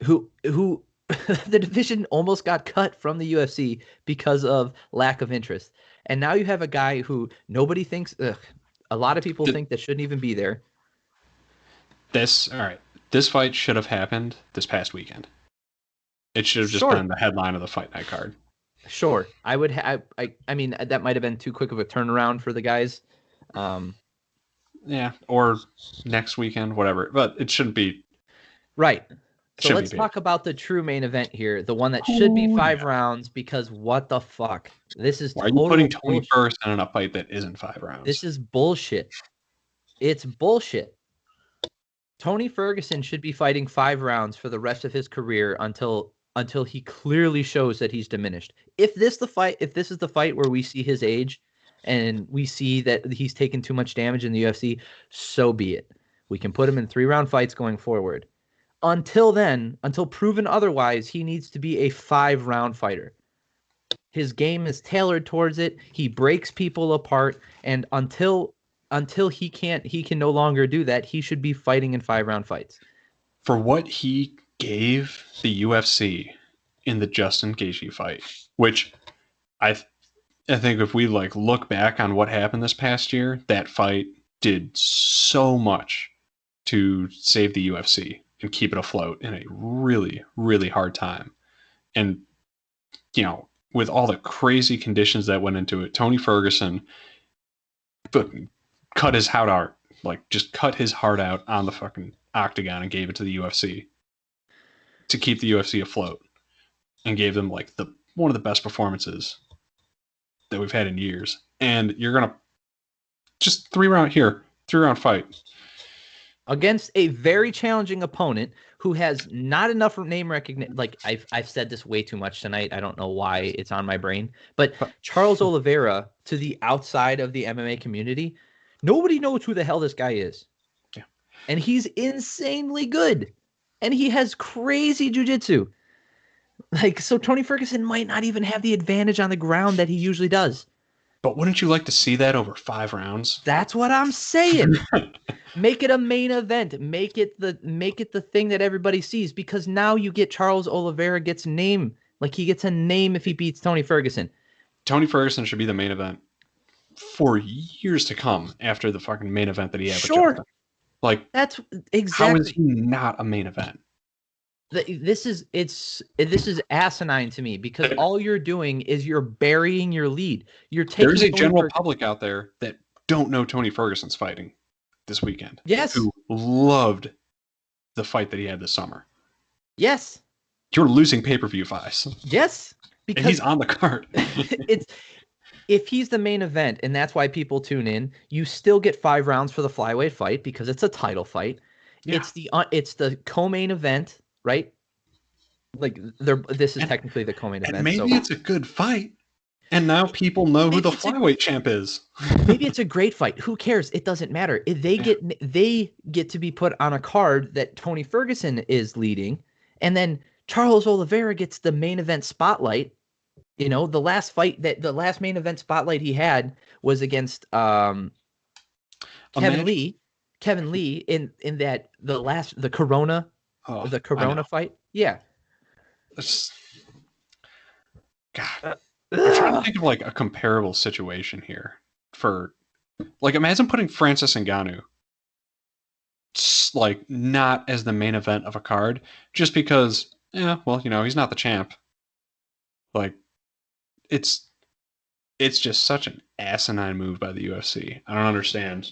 who the division almost got cut from the UFC because of lack of interest. And now you have a guy who nobody thinks, a lot of people think that shouldn't even be there. All right. This fight should have happened this past weekend. It should have just been the headline of the fight night card. Sure. I would I mean, that might have been too quick of a turnaround for the guys. Yeah, or next weekend, whatever. But it shouldn't be. Right. So let's talk about the true main event here, the one that should be 5 rounds, because what the fuck? This is Why are you putting Tony Ferguson in a fight that isn't 5 rounds? This is bullshit. It's bullshit. Tony Ferguson should be fighting 5 rounds for the rest of his career until he clearly shows that he's diminished. If this is the fight where we see his age and we see that he's taken too much damage in the UFC, so be it. We can put him in 3-round fights going forward. Until then, until proven otherwise, he needs to be a 5-round fighter. His game is tailored towards it. He breaks people apart, and until he can no longer do that, he should be fighting in 5-round fights. For what he gave the UFC in the Justin Gaethje fight, which I think if we look back on what happened this past year, that fight did so much to save the UFC and keep it afloat in a really, really hard time. And, with all the crazy conditions that went into it, Tony Ferguson cut his heart out, just cut his heart out on the fucking octagon and gave it to the UFC to keep the UFC afloat, and gave them one of the best performances that we've had in years. And you're going to just 3-round fight against a very challenging opponent who has not enough name recognition. Like, I've said this way too much tonight. I don't know why it's on my brain, but Charles Oliveira, to the outside of the MMA community, nobody knows who the hell this guy is. Yeah. And he's insanely good. And he has crazy jiu-jitsu. So Tony Ferguson might not even have the advantage on the ground that he usually does. But wouldn't you like to see that over 5 rounds? That's what I'm saying. Make it a main event. Make it the thing that everybody sees, because now you get Charles Oliveira gets a name. He gets a name if he beats Tony Ferguson. Tony Ferguson should be the main event for years to come after the fucking main event that he had. Sure. That's exactly. How is he not a main event? This is asinine to me, because all you're doing is you're burying your lead. There's a general public out there that don't know Tony Ferguson's fighting this weekend. Yes. Who loved the fight that he had this summer. Yes. You're losing pay-per-view fights. Yes. Because and he's on the card. If he's the main event and that's why people tune in, you still get 5 rounds for the flyweight fight because it's a title fight. Yeah. It's the co-main event, right? This is technically the co-main event. Maybe it's a good fight. And now people know who the flyweight champ is. Maybe it's a great fight. Who cares? It doesn't matter. They get to be put on a card that Tony Ferguson is leading, and then Charles Oliveira gets the main event spotlight. You know, the last main event spotlight he had was against Kevin Lee. Kevin Lee in that the Corona fight. Yeah. God. I'm trying to think of like a comparable situation here for like imagine putting Francis Ngannou like not as the main event of a card just because he's not the champ. Like it's just such an asinine move by the UFC. I don't understand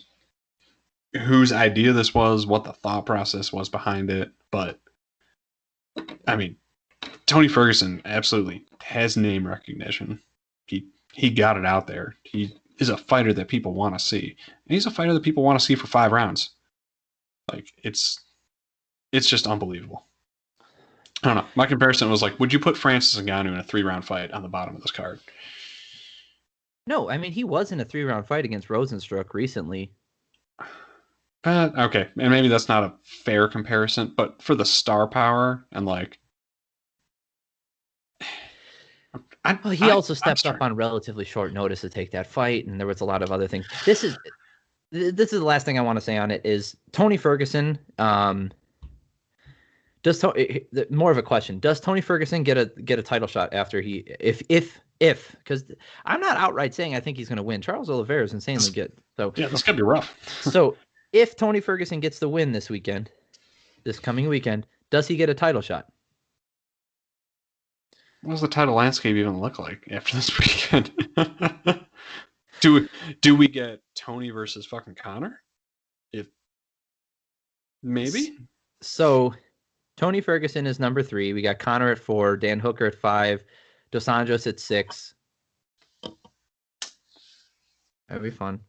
whose idea this was, what the thought process was behind it, but I mean, Tony Ferguson absolutely has name recognition. He got it out there. He is a fighter that people want to see. And he's a fighter that people want to see for 5 rounds. Like it's just unbelievable. I don't know. My comparison was like, would you put Francis Ngannou in a 3-round fight on the bottom of this card? No, I mean he was in a 3-round fight against Rosenstruck recently. Okay, and maybe that's not a fair comparison, but for the star power and like he also stepped up on relatively short notice to take that fight, and there was a lot of other things. This is the last thing I want to say on it is Tony Ferguson. More of a question? Does Tony Ferguson get a title shot after if because I'm not outright saying I think he's going to win. Charles Oliveira is insanely good. So yeah, this could be rough. So if Tony Ferguson gets the win this coming weekend, does he get a title shot? What does the title landscape even look like after this weekend? Do we get Tony versus fucking Conor? If maybe. So Tony Ferguson is number 3. We got Conor at 4, Dan Hooker at 5, Dos Anjos at 6. That'd be fun.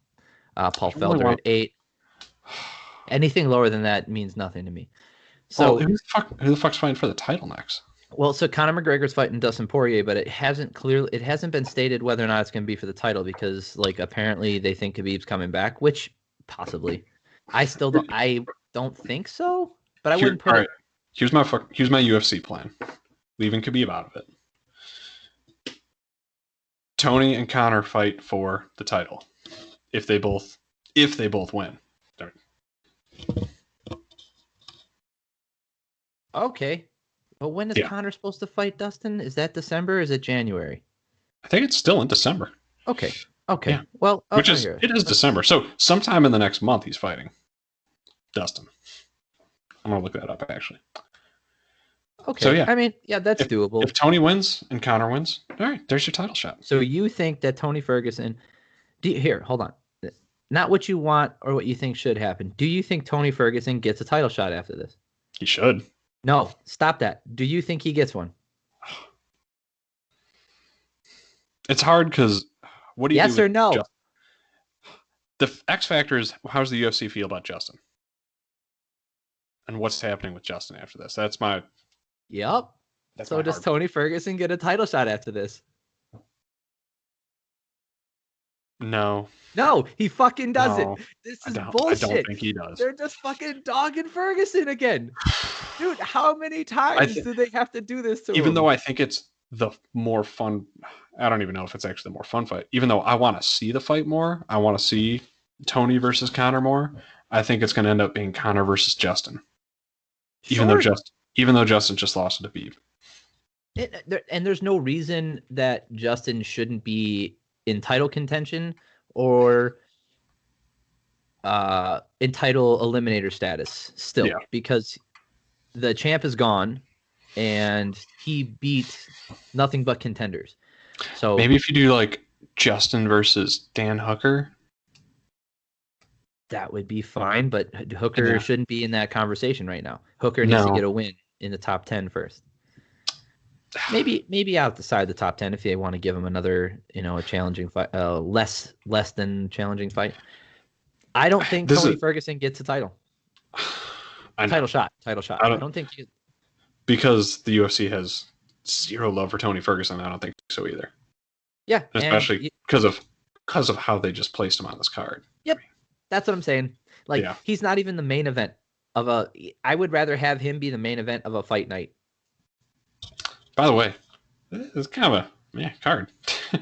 Paul Felder at 8. Anything lower than that means nothing to me. So who the fuck's fighting for the title next? Well, so Conor McGregor's fighting Dustin Poirier, but it hasn't been stated whether or not it's going to be for the title because, like, apparently they think Khabib's coming back, which possibly. I don't think so, but I wouldn't put it. Right. Here's my UFC plan. Leaving Khabib out of it. Tony and Conor fight for the title. If they both win. Okay. But when is Conor supposed to fight Dustin? Is that December or is it January? I think it's still in December. Okay. Yeah. Well, it is December. So sometime in the next month he's fighting Dustin. I'm going to look that up actually. Okay. So yeah. I mean, yeah, that's doable. If Tony wins and Conor wins, all right, there's your title shot. So you think that Tony Ferguson here, hold on. Not what you want or what you think should happen. Do you think Tony Ferguson gets a title shot after this? He should. No, stop that. Do you think he gets one? It's hard because what do you yes do or no? Justin? The X factor is how does the UFC feel about Justin? And what's happening with Justin after this? That's my. Yep. So does Tony Ferguson get a title shot after this? No. No, he fucking doesn't. This is bullshit. I don't think he does. They're just fucking dogging Ferguson again. Dude, how many times do they have to do this to him? Even though I think it's the more fun, I don't even know if it's actually the more fun fight. Even though I want to see the fight more, I want to see Tony versus Conor more. I think it's going to end up being Conor versus Justin. Even though Justin just lost to Khabib. And there's no reason that Justin shouldn't be in title contention or in title eliminator status still, because the champ is gone and he beat nothing but contenders. So maybe if you do like Justin versus Dan Hooker, that would be fine, but Hooker shouldn't be in that conversation right now. Hooker needs to get a win in the top 10 first. Maybe outside the top 10 if they want to give him another, a challenging fight, less than challenging fight. I don't think Tony Ferguson gets a title. Title shot. I don't think because the UFC has zero love for Tony Ferguson. I don't think so either. Yeah, especially because of how they just placed him on this card. Yep, that's what I'm saying. Like, he's not even the main event of a. I would rather have him be the main event of a fight night. By the way, it's kind of a card.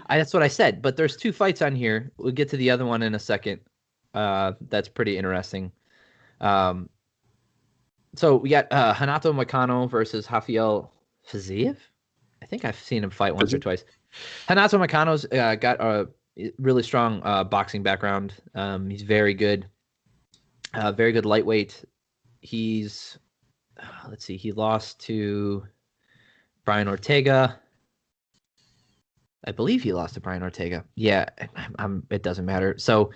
That's what I said. But there's 2 fights on here. We'll get to the other one in a second. That's pretty interesting. So we got Hanato Makano versus Rafael Fiziev. I think I've seen him fight once or twice. Hanato Makano's got a really strong boxing background. He's very good lightweight. He's let's see, he lost to Brian Ortega. I believe he lost to Brian Ortega. Yeah, it doesn't matter. So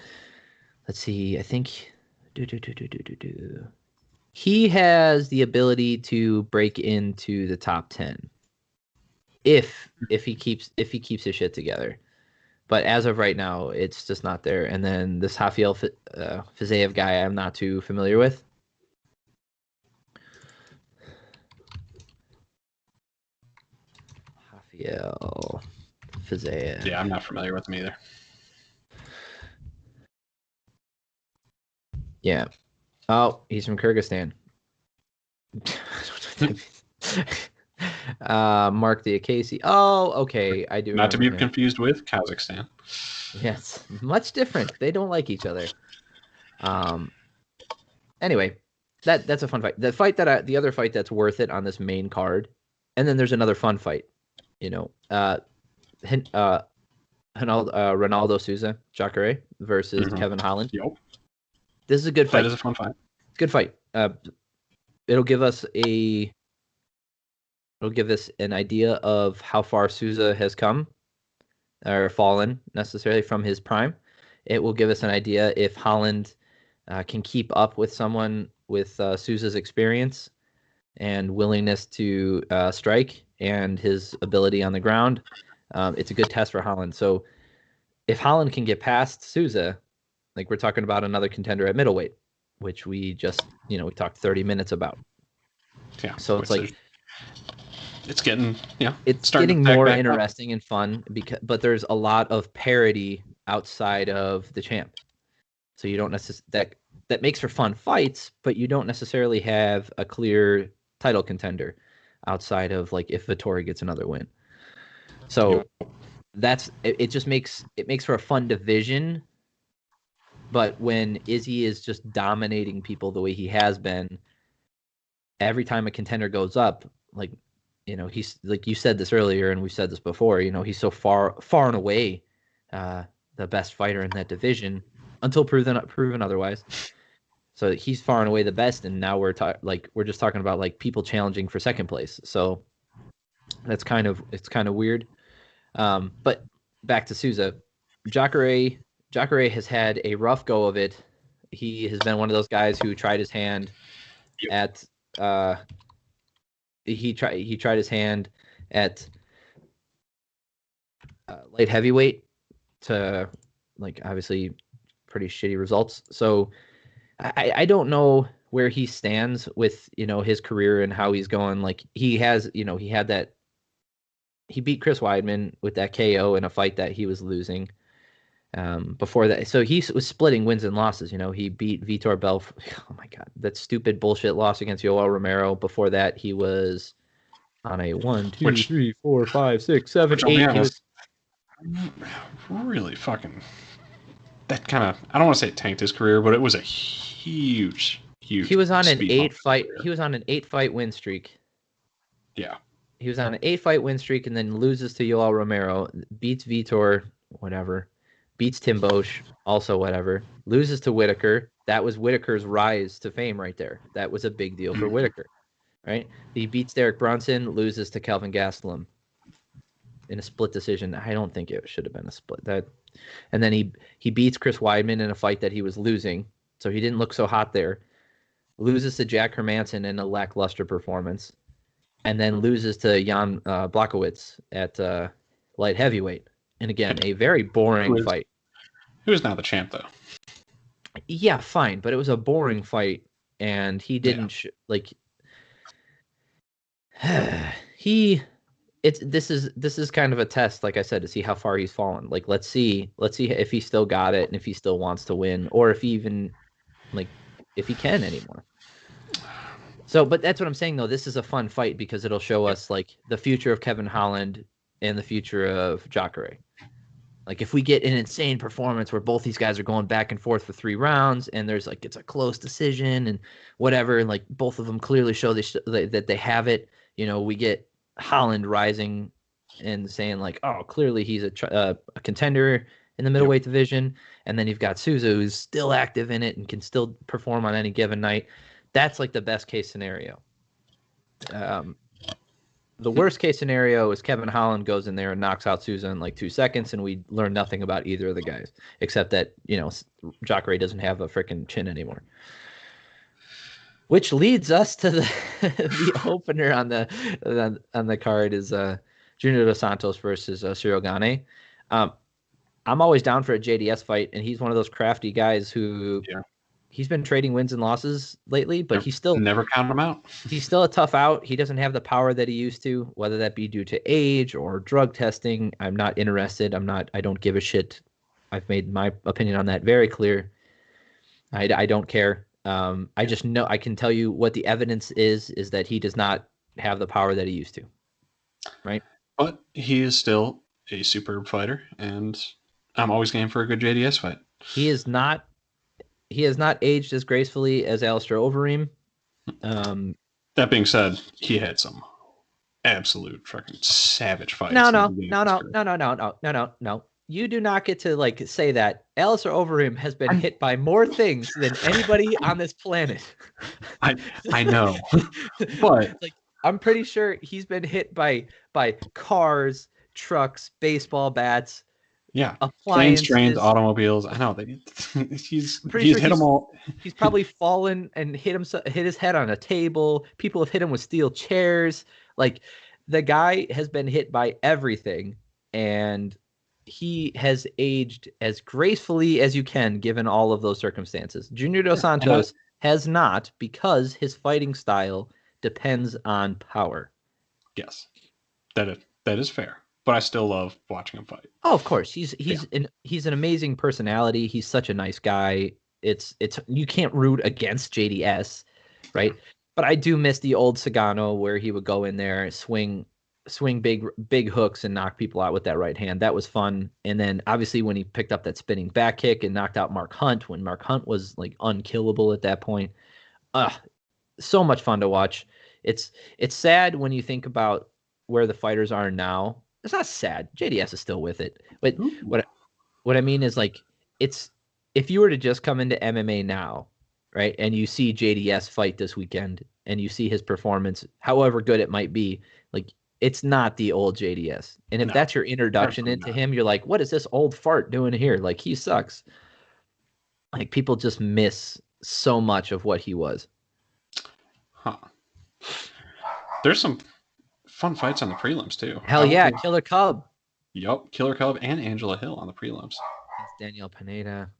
let's see. I think he has the ability to break into the top 10 if he keeps his shit together. But as of right now, it's just not there. And then this Rafael Fiziev guy, I'm not too familiar with. Rafael Fiziev. Yeah, I'm not familiar with him either. Yeah. Oh, he's from Kyrgyzstan. Mark the Acasi. Oh, okay. I do. Not to be confused with Kazakhstan. Yes, much different. They don't like each other. Anyway, that's a fun fight. The other fight that's worth it on this main card, and then there's another fun fight. Ronaldo Souza Jacare versus Kevin Holland. Yep. This is a good fight. That is a fun fight. Good fight. It'll give us an idea of how far Souza has come or fallen necessarily from his prime. It will give us an idea if Holland can keep up with someone with Souza's experience and willingness to strike and his ability on the ground. It's a good test for Holland. So if Holland can get past Souza, like we're talking about another contender at middleweight, which we just, we talked 30 minutes about. Yeah. So it's like it's getting, it's getting more interesting and fun but there's a lot of parity outside of the champ. So you don't necessarily that makes for fun fights, but you don't necessarily have a clear title contender outside of like if Vettori gets another win. So it just makes for a fun division. But when Izzy is just dominating people the way he has been, every time a contender goes up, like, he's like you said this earlier, and we've said this before, he's so far and away the best fighter in that division until proven otherwise. So he's far and away the best, and now we're just talking about like people challenging for second place. So it's kind of weird. But back to Souza, Jacare has had a rough go of it. He has been one of those guys who tried his hand at he tried his hand at light heavyweight to like obviously pretty shitty results. So I don't know where he stands with his career and how he's going. Like he has he beat Chris Weidman with that KO in a fight that he was losing. Before that, so he was splitting wins and losses. He beat Vitor Belfort. Oh my God, that stupid bullshit loss against Yoel Romero. Before that, he was on a 1, 2, 3, 4, 5, 6, 7, 8. He was really fucking. That kind of, I don't want to say it tanked his career, but it was a huge. He was on an 8-fight. He was on an 8-fight win streak. Yeah. He was on an 8-fight win streak and then loses to Yoel Romero, beats Vitor, whatever. Beats Tim Bosch, also whatever. Loses to Whitaker. That was Whitaker's rise to fame right there. That was a big deal for Whitaker, right? He beats Derek Brunson, loses to Kelvin Gastelum in a split decision. I don't think it should have been a split. And then he beats Chris Weidman in a fight that he was losing, so he didn't look so hot there. Loses to Jack Hermansson in a lackluster performance, and then loses to Jan Blachowicz at light heavyweight. And again, a very boring fight. Who is now the champ, though? Yeah, fine, but it was a boring fight, and he didn't this is kind of a test, like I said, to see how far he's fallen. Like let's see if he still got it and if he still wants to win, or if he even like if he can anymore. So, but that's what I'm saying though. This is a fun fight because it'll show us like the future of Kevin Holland and the future of Jacare. Like if we get an insane performance where both these guys are going back and forth for 3 rounds and there's like it's a close decision and whatever, and like both of them clearly show that they have it. We get Holland rising and saying like, oh, clearly he's a contender in the middleweight division, and then you've got Souza who's still active in it and can still perform on any given night. That's like the best case scenario. The worst case scenario is Kevin Holland goes in there and knocks out Souza in like 2 seconds, and we learn nothing about either of the guys, except that, Jacare doesn't have a freaking chin anymore. Which leads us to the opener on the card is Junior Dos Santos versus Cyril Gane. I'm always down for a JDS fight, and he's one of those crafty guys who he's been trading wins and losses lately, but he's still never count him out. He's still a tough out. He doesn't have the power that he used to, whether that be due to age or drug testing. I'm not interested. I don't give a shit. I've made my opinion on that very clear. I don't care. I just know I can tell you what the evidence is that he does not have the power that he used to. Right? But he is still a superb fighter, and I'm always game for a good JDS fight. He has not aged as gracefully as Alistair Overeem. That being said, he had some absolute fucking savage fights. No. You do not get to like say that. Alistair Overeem has been hit by more things than anybody on this planet. I know, but like I'm pretty sure he's been hit by cars, trucks, baseball bats. Yeah, planes, trains, automobiles. I know he's sure hit them all. He's probably fallen and hit his head on a table. People have hit him with steel chairs. Like the guy has been hit by everything, and he has aged as gracefully as you can given all of those circumstances. Junior Dos Santos has not, because his fighting style depends on power. Yes, that is fair. But I still love watching him fight. Oh, of course. He's an amazing personality. He's such a nice guy. It's you can't root against JDS, right? But I do miss the old Sagano where he would go in there, swing big hooks and knock people out with that right hand. That was fun. And then obviously when he picked up that spinning back kick and knocked out Mark Hunt, when Mark Hunt was like unkillable at that point. So much fun to watch. It's sad when you think about where the fighters are now. It's not sad. JDS is still with it. But what I mean is like it's if you were to just come into MMA now, right, and you see JDS fight this weekend and you see his performance, however good it might be, like it's not the old JDS. And if that's your introduction into him, you're like, what is this old fart doing here? Like he sucks. Like people just miss so much of what he was. Huh. There's some fun fights on the prelims too. Hell yeah, Killer Cub. Yup, Killer Cub and Angela Hill on the prelims. That's Daniel Pineda.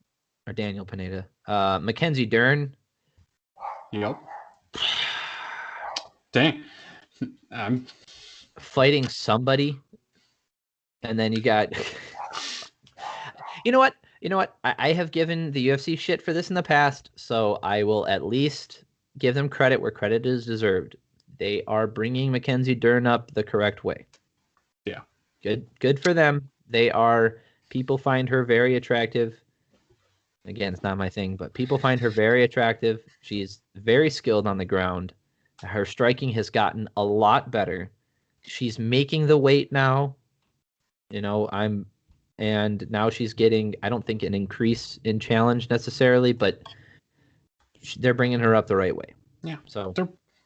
Mackenzie Dern. Yup. Dang. I'm fighting somebody. And then you got You know what? I have given the UFC shit for this in the past, so I will at least give them credit where credit is deserved. They are bringing Mackenzie Dern up the correct way. Yeah. Good for them. People find her very attractive. Again, it's not my thing, but people find her very attractive. She's very skilled on the ground. Her striking has gotten a lot better. She's making the weight now. And now she's getting, I don't think an increase in challenge necessarily, but they're bringing her up the right way. Yeah. So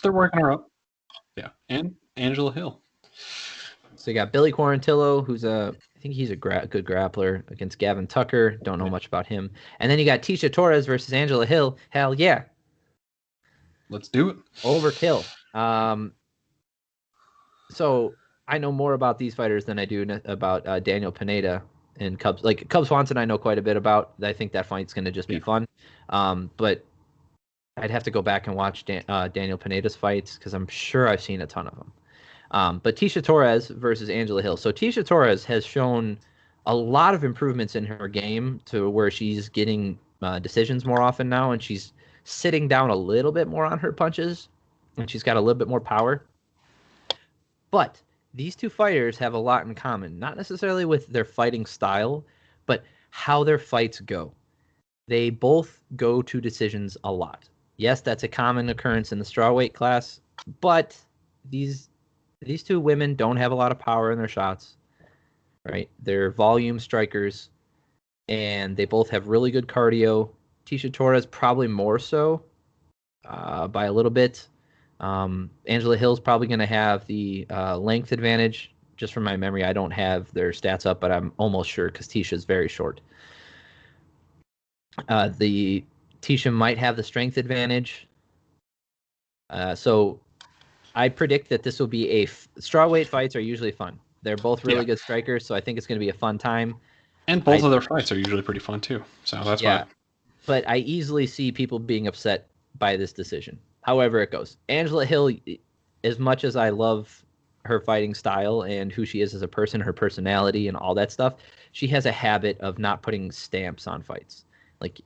they're working her up. Yeah, and Angela Hill. So you got Billy Quarantillo, who's I think he's a good grappler against Gavin Tucker. Don't know much about him. And then you got Tisha Torres versus Angela Hill. Hell yeah. Let's do it. Overkill. So I know more about these fighters than I do about Daniel Pineda and Cub. Like Cub Swanson, I know quite a bit about. I think that fight's going to just be fun. But I'd have to go back and watch Daniel Pineda's fights because I'm sure I've seen a ton of them. But Tisha Torres versus Angela Hill. So Tisha Torres has shown a lot of improvements in her game to where she's getting decisions more often now, and she's sitting down a little bit more on her punches, and she's got a little bit more power. But these two fighters have a lot in common, not necessarily with their fighting style, but how their fights go. They both go to decisions a lot. Yes, that's a common occurrence in the strawweight class, but these two women don't have a lot of power in their shots, right? They're volume strikers, and they both have really good cardio. Tisha Torres probably more so by a little bit. Angela Hill's probably going to have the length advantage. Just from my memory, I don't have their stats up, but I'm almost sure because Tisha's very short. The Tisha might have the strength advantage. So I predict that this will be strawweight fights are usually fun. They're both really good strikers, so I think it's going to be a fun time. And both of their fights are usually pretty fun too. So that's why. But I easily see people being upset by this decision. However it goes. Angela Hill, as much as I love her fighting style and who she is as a person, her personality and all that stuff, she has a habit of not putting stamps on fights. Like,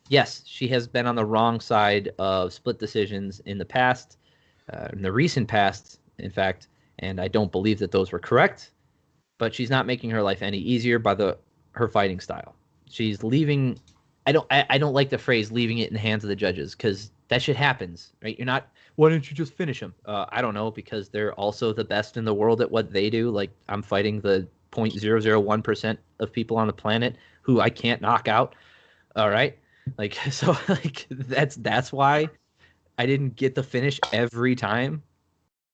yes, she has been on the wrong side of split decisions in the past, in the recent past, in fact, and I don't believe that those were correct, but she's not making her life any easier by her fighting style. She's leaving. I don't like the phrase "leaving it in the hands of the judges" because that shit happens, right? You're not. Why don't you just finish them? I don't know, because they're also the best in the world at what they do. Like, I'm fighting the 0.001% of people on the planet who I can't knock out. All right, like, so like that's why I didn't get the finish every time.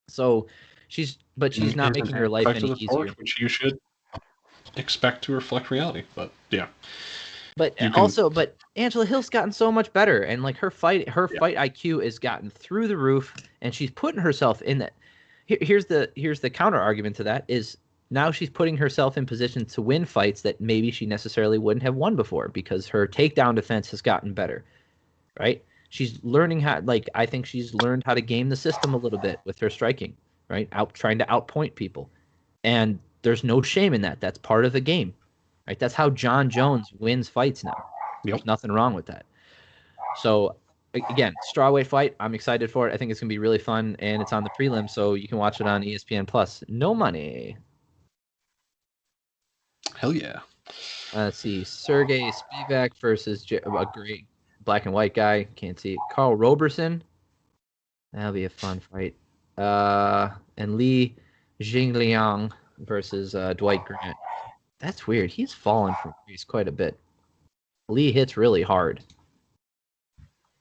So she's not making her life any easier, which you should expect to reflect reality. But yeah. But Angela Hill's gotten so much better, and like her fight IQ has gotten through the roof, and she's putting herself in that. Here's the counter argument to that is now she's putting herself in position to win fights that maybe she necessarily wouldn't have won before because her takedown defense has gotten better, right? She's learning I think she's learned how to game the system a little bit with her striking, right? Trying to outpoint people, and there's no shame in that. That's part of the game. Right, that's how John Jones wins fights now. There's nothing wrong with that. So, again, strawweight fight. I'm excited for it. I think it's gonna be really fun, and it's on the prelim, so you can watch it on ESPN Plus. No money. Hell yeah. Let's see, Sergey Spivak versus a great black and white guy. Can't see it. Carl Roberson. That'll be a fun fight. And Li Jingliang versus Dwight Grant. That's weird. He's fallen from grace quite a bit. Lee hits really hard,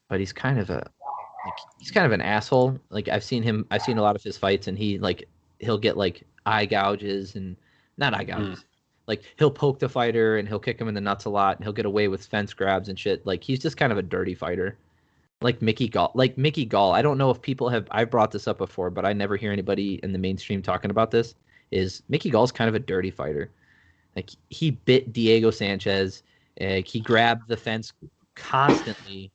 but he's kind of an asshole. Like I've seen a lot of his fights, and he'll get like eye gouges and not eye gouges. Like he'll poke the fighter and he'll kick him in the nuts a lot, and he'll get away with fence grabs and shit. Like he's just kind of a dirty fighter. Like Mickey Gall. I don't know if I've brought this up before, but I never hear anybody in the mainstream talking about this. Is Mickey Gall's kind of a dirty fighter. Like he bit Diego Sanchez. He grabbed the fence constantly.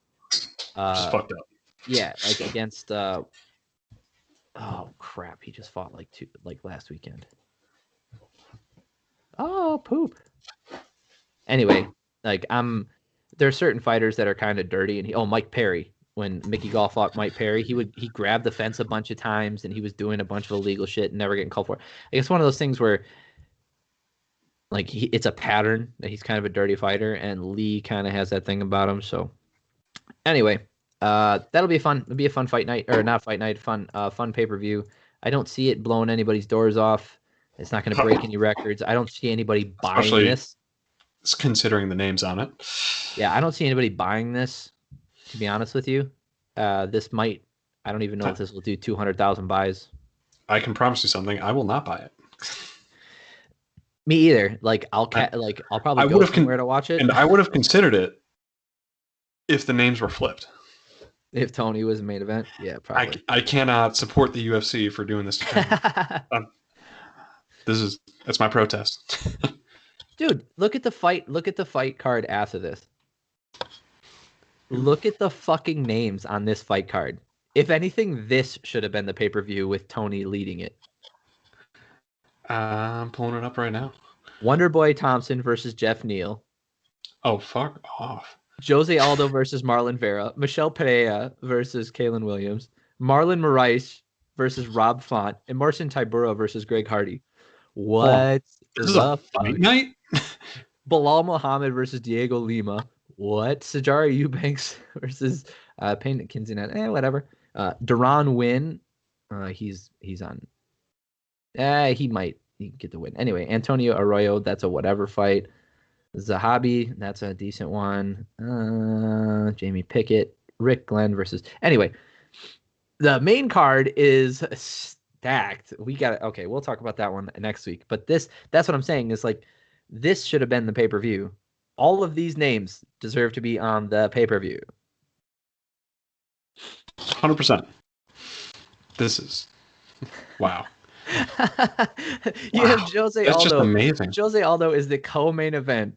Just fucked up. Yeah, like against. Oh crap! He just fought like last weekend. Oh poop. Anyway, there's certain fighters that are kind of dirty, and Mike Perry. When Mickey Gall fought Mike Perry, he grabbed the fence a bunch of times, and he was doing a bunch of illegal shit and never getting called for it. I guess one of those things where. Like it's a pattern that he's kind of a dirty fighter, and Lee kind of has that thing about him. So, anyway, that'll be fun. It'll be a fun fight night, or not fight night, fun pay-per-view. I don't see it blowing anybody's doors off. It's not going to break any records. I don't see anybody buying this. Considering the names on it. Yeah, I don't see anybody buying this. To be honest with you, this might. I don't even know if this will do 200,000 buys. I can promise you something. I will not buy it. Me either. Like I'll probably go somewhere to watch it. And I would have considered it if the names were flipped. If Tony was the main event, yeah, probably. I cannot support the UFC for doing this to me. That's my protest. Dude, look at the fight card after this. Look at the fucking names on this fight card. If anything, this should have been the pay-per-view with Tony leading it. I'm pulling it up right now. Wonderboy Thompson versus Jeff Neal. Oh, fuck off. Jose Aldo versus Marlon Vera. Michelle Pereira versus Kalen Williams. Marlon Moraes versus Rob Font. And Marcin Tybura versus Greg Hardy. What This is a fight night? Bilal Muhammad versus Diego Lima. What? Sajara Eubanks versus Payne Kinzinet. Whatever. Duran Win. He's on. He might get the win. Anyway, Antonio Arroyo. That's a whatever fight. Zahabi. That's a decent one. Jamie Pickett. Rick Glenn versus. Anyway, the main card is stacked. We got it. Okay, we'll talk about that one next week. But that's what I'm saying is like, this should have been the pay-per-view. All of these names deserve to be on the pay-per-view. 100%. This is wow. You have Jose That's Aldo. Just amazing. Jose Aldo is the co-main event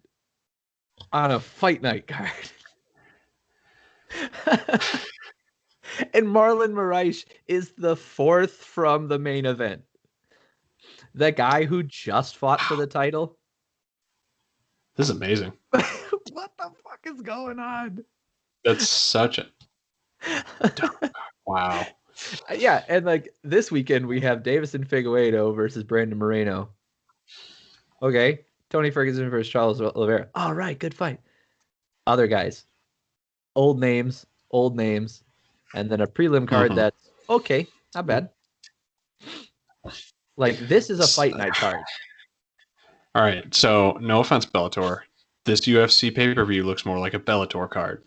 on a fight night card. And Marlon Moraes is the fourth from the main event. The guy who just fought for the title. This is amazing. What the fuck is going on? That's such a wow. Yeah, and like this weekend we have Davison Figueiredo versus Brandon Moreno. Okay, Tony Ferguson versus Charles Oliveira. All right, good fight. Other guys, old names, and then a prelim card that's okay, not bad. Like, this is a fight night card. All right, so no offense, Bellator. This UFC pay-per-view looks more like a Bellator card.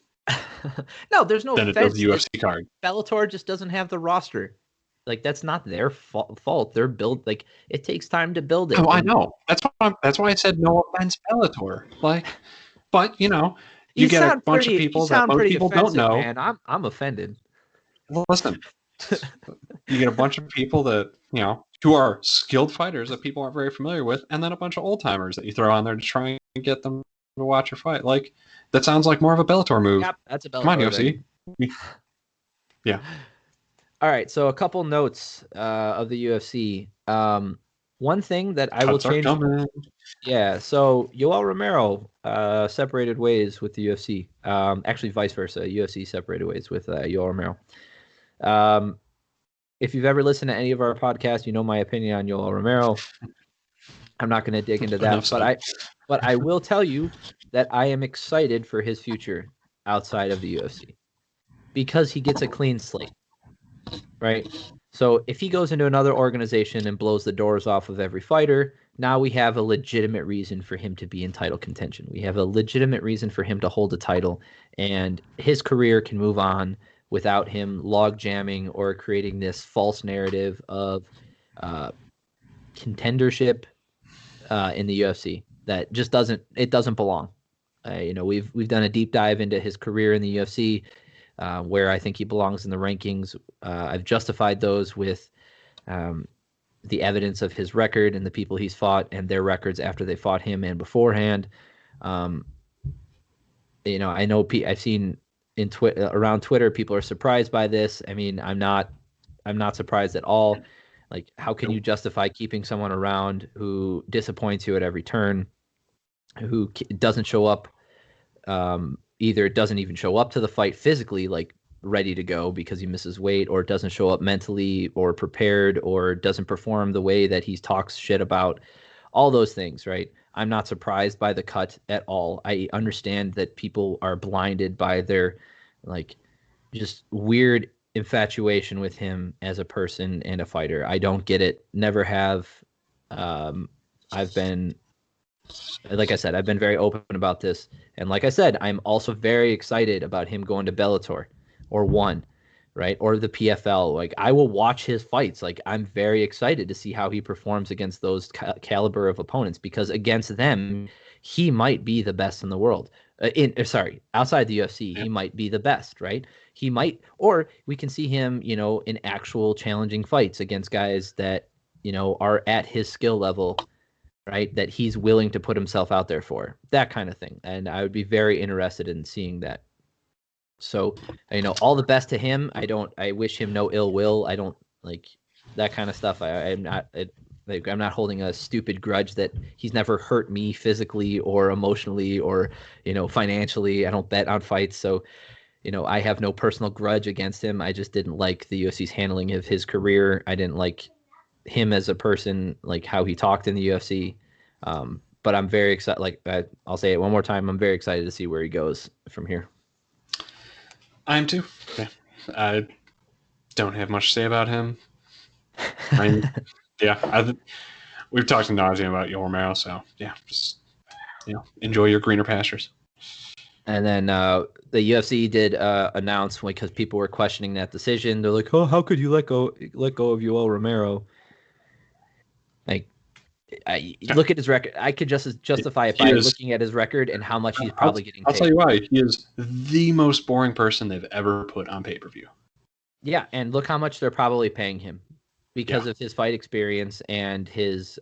No, there's no than offense. It does UFC card. Bellator just doesn't have the roster. Like, that's not their fault. They're built, like, it takes time to build it. Oh, I know. That's why I said no offense, Bellator. Like, but you know, you get a bunch of people that most people don't know. Man, I'm offended. Listen, you get a bunch of people that, you know, who are skilled fighters that people aren't very familiar with, and then a bunch of old timers that you throw on there to try and get them to watch your fight. Like, that sounds like more of a Bellator move. Yep, that's a Bellator. Come on, UFC. Yeah. All right, so a couple notes of the UFC. One thing that I will change. Yeah, so Yoel Romero separated ways with the UFC. Actually, vice versa. UFC separated ways with Yoel Romero. If you've ever listened to any of our podcasts, you know my opinion on Yoel Romero. I'm not going to dig into that, but I will tell you that I am excited for his future outside of the UFC because he gets a clean slate, right? So if he goes into another organization and blows the doors off of every fighter, now we have a legitimate reason for him to be in title contention. We have a legitimate reason for him to hold a title, and his career can move on without him log jamming or creating this false narrative of contendership in the UFC that just doesn't belong. You know, we've done a deep dive into his career in the UFC, where I think he belongs in the rankings. I've justified those with the evidence of his record and the people he's fought and their records after they fought him and beforehand. You know, I know I've seen around Twitter, people are surprised by this. I mean, I'm not surprised at all. Like, how can you justify keeping someone around who disappoints you at every turn, who doesn't show up, either doesn't even show up to the fight physically, like ready to go because he misses weight, or doesn't show up mentally or prepared, or doesn't perform the way that he talks shit about, all those things, right? I'm not surprised by the cut at all. I understand that people are blinded by their like just weird infatuation with him as a person and a fighter. I don't get it. Never have. I've been, like I said, I've been very open about this. And like I said, I'm also very excited about him going to Bellator or ONE, right? Or the PFL. Like, I will watch his fights. Like, I'm very excited to see how he performs against those caliber of opponents, because against them, he might be the best in the world. Outside the UFC, he might be the best, right? He might, or we can see him, you know, in actual challenging fights against guys that, you know, are at his skill level, right? That he's willing to put himself out there for, that kind of thing. And I would be very interested in seeing that. So, you know, all the best to him. I wish him no ill will. I don't like that kind of stuff. I'm not, Like, I'm not holding a stupid grudge that he's never hurt me physically or emotionally or, financially. I don't bet on fights. So, I have no personal grudge against him. I just didn't like the UFC's handling of his career. I didn't like him as a person, like how he talked in the UFC. But I'm very excited. Like, I'll say it one more time. I'm very excited to see where he goes from here. I am too. Yeah. I don't have much to say about him. We've talked to nauseam about Yoel Romero, so yeah, just enjoy your greener pastures. And then the UFC did announce, because people were questioning that decision. They're like, "Oh, how could you let go of Yoel Romero?" Like, look at his record. I could just justify it by looking at his record and how much he's probably getting paid. I'll tell you why. He is the most boring person they've ever put on pay-per-view. Yeah, and look how much they're probably paying him because of his fight experience and his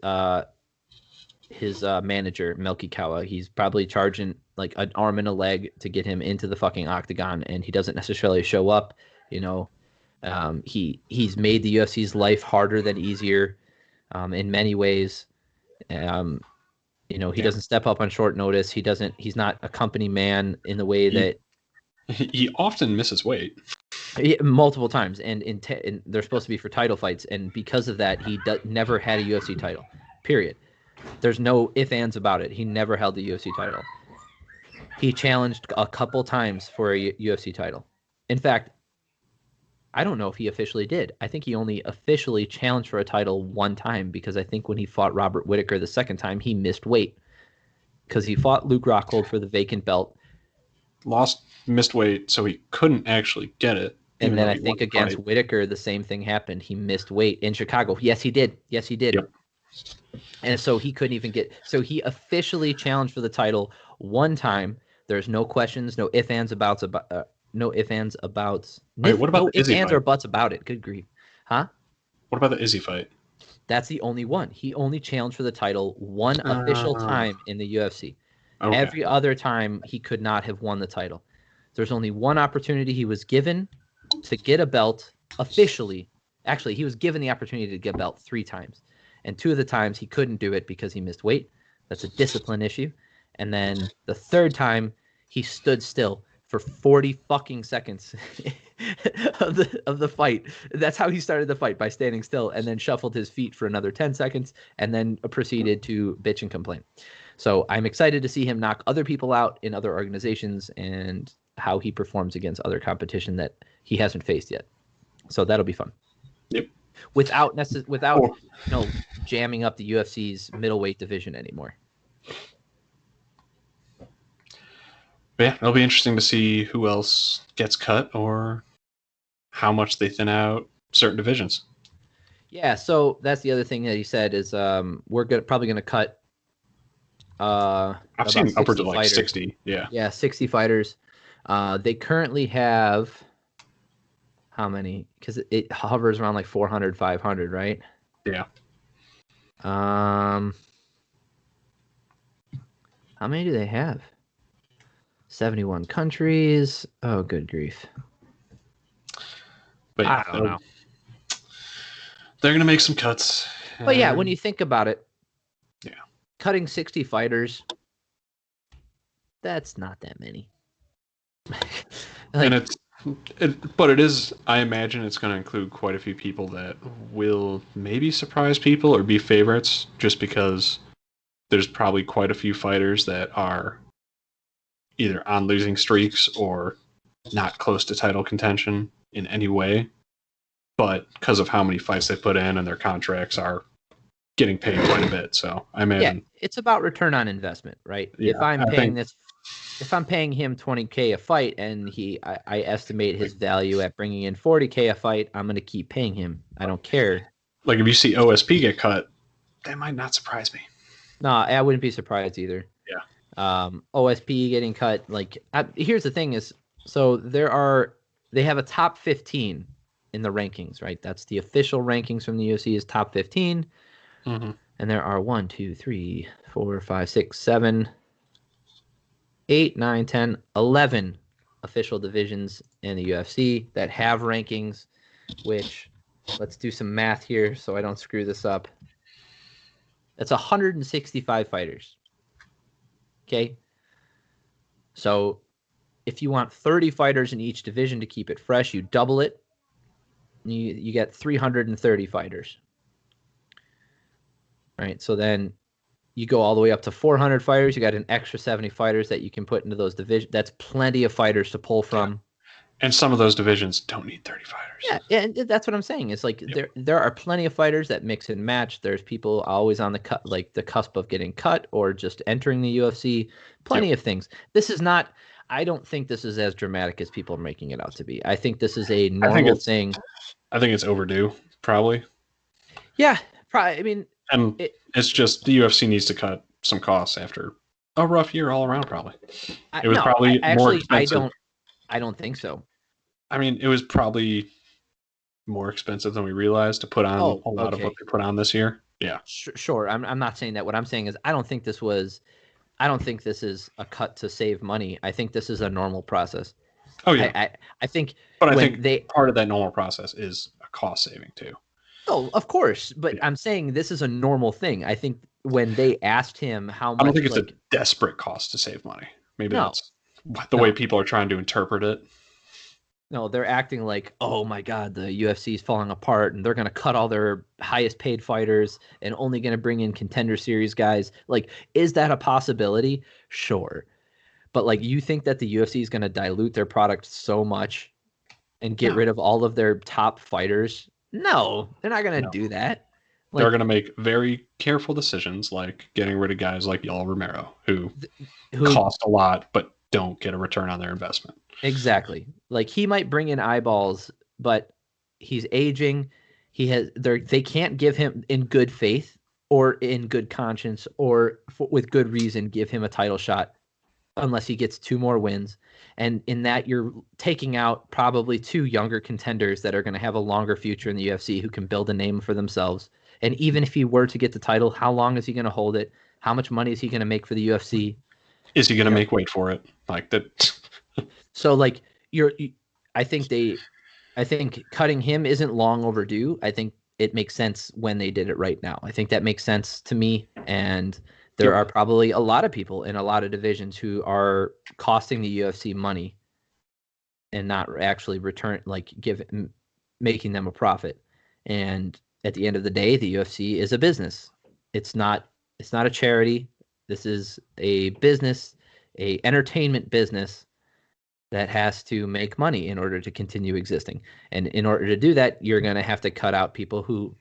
manager, Melky Kawa. He's probably charging like an arm and a leg to get him into the fucking octagon, and he doesn't necessarily show up. He's made the UFC's life harder than easier in many ways. He doesn't step up on short notice. He's not a company man in the way that he often misses weight. Multiple times, and they're supposed to be for title fights, and because of that, he never had a UFC title. Period. There's no ifs, ands about it. He never held the UFC title. He challenged a couple times for a UFC title. In fact, I don't know if he officially did. I think he only officially challenged for a title one time, because I think when he fought Robert Whittaker the second time, he missed weight because he fought Luke Rockhold for the vacant belt. Missed weight, so he couldn't actually get it. And then I think against Whittaker, the same thing happened. He missed weight in Chicago. Yes, he did. Yep. And so he couldn't even get. So he officially challenged for the title one time. There's no questions, no ifs, ands, abouts about. No ifs, ands, abouts. Wait, what about no the Izzy ifs, ands, fight? or buts about it? Good grief, huh? What about the Izzy fight? That's the only one. He only challenged for the title one official time in the UFC. Okay. Every other time he could not have won the title. There's only one opportunity he was given to get a belt officially. Actually, he was given the opportunity to get a belt 3 times. And 2 of the times he couldn't do it because he missed weight. That's a discipline issue. And then the 3rd time he stood still for 40 fucking seconds of the fight. That's how he started the fight, by standing still, and then shuffled his feet for another 10 seconds and then proceeded to bitch and complain. So I'm excited to see him knock other people out in other organizations and how he performs against other competition that he hasn't faced yet. So that'll be fun. Yep. Without jamming up the UFC's middleweight division anymore. Yeah, it'll be interesting to see who else gets cut or how much they thin out certain divisions. Yeah, so that's the other thing that he said is we're probably going to cut. I've seen upwards of like fighters. 60. Yeah, 60 fighters. They currently have how many? Because it hovers around like 400, 500, right? Yeah. How many do they have? 71 countries. Oh, good grief. But I don't know. They're going to make some cuts. But yeah, when you think about it, yeah, cutting 60 fighters, that's not that many. And but it is, I imagine it's going to include quite a few people that will maybe surprise people or be favorites, just because there's probably quite a few fighters that are either on losing streaks or not close to title contention in any way. But because of how many fights they put in and their contracts are getting paid quite a bit. So I imagine it's about return on investment, right? Yeah, if I'm paying him $20K a fight and I estimate his value at bringing in $40K a fight, I'm going to keep paying him. I don't care. Like if you see OSP get cut, that might not surprise me. No, I wouldn't be surprised either. Yeah. OSP getting cut. Here's the thing is, so they have a top 15 in the rankings, right? That's the official rankings from the UFC is top 15. Mm-hmm. And there are 1, 2, 3, 4, 5, 6, 7, 8, 9, 10, 11 official divisions in the UFC that have rankings, which let's do some math here so I don't screw this up. That's 165 fighters. Okay. So if you want 30 fighters in each division to keep it fresh, you double it. You get 330 fighters. Right. So then you go all the way up to 400 fighters. You got an extra 70 fighters that you can put into those divisions. That's plenty of fighters to pull from. Yeah. And some of those divisions don't need 30 fighters. Yeah, and that's what I'm saying. It's like there are plenty of fighters that mix and match. There's people always on the cusp of getting cut or just entering the UFC. Plenty of things. This is not. I don't think this is as dramatic as people are making it out to be. I think this is a normal thing. I think it's overdue, probably. Yeah, probably. I mean, and it's just the UFC needs to cut some costs after a rough year all around. Probably it was probably more expensive. I don't think so. I mean, it was probably more expensive than we realized to put on a lot of what they put on this year. Yeah, sure. I'm not saying that. What I'm saying is I don't think this is a cut to save money. I think this is a normal process. Oh yeah, I think. But I think part of that normal process is a cost saving too. Oh, of course. But I'm saying this is a normal thing. I think when they asked him how much, I don't think it's a desperate cost to save money. Maybe that's the way people are trying to interpret it. No, they're acting like, oh my God, the UFC is falling apart and they're going to cut all their highest paid fighters and only going to bring in contender series guys. Like, is that a possibility? Sure. But like, you think that the UFC is going to dilute their product so much and get rid of all of their top fighters? No, they're not going to do that. Like, they're going to make very careful decisions, like getting rid of guys like Yoel Romero, who cost a lot but don't get a return on their investment. Exactly. Like, he might bring in eyeballs, but he's aging. They can't give him in good faith or in good conscience or with good reason give him a title shot unless he gets 2 more wins. And in that, you're taking out probably 2 younger contenders that are going to have a longer future in the UFC who can build a name for themselves. And even if he were to get the title, how long is he going to hold it? How much money is he going to make for the UFC? Is he going to make weight for it? Like that. So like I think cutting him isn't long overdue. I think it makes sense when they did it right now. I think that makes sense to me. And there are probably a lot of people in a lot of divisions who are costing the UFC money and not actually making them a profit. And at the end of the day, the UFC is a business. It's not a charity. This is a business, a entertainment business that has to make money in order to continue existing. And in order to do that, you're going to have to cut out people who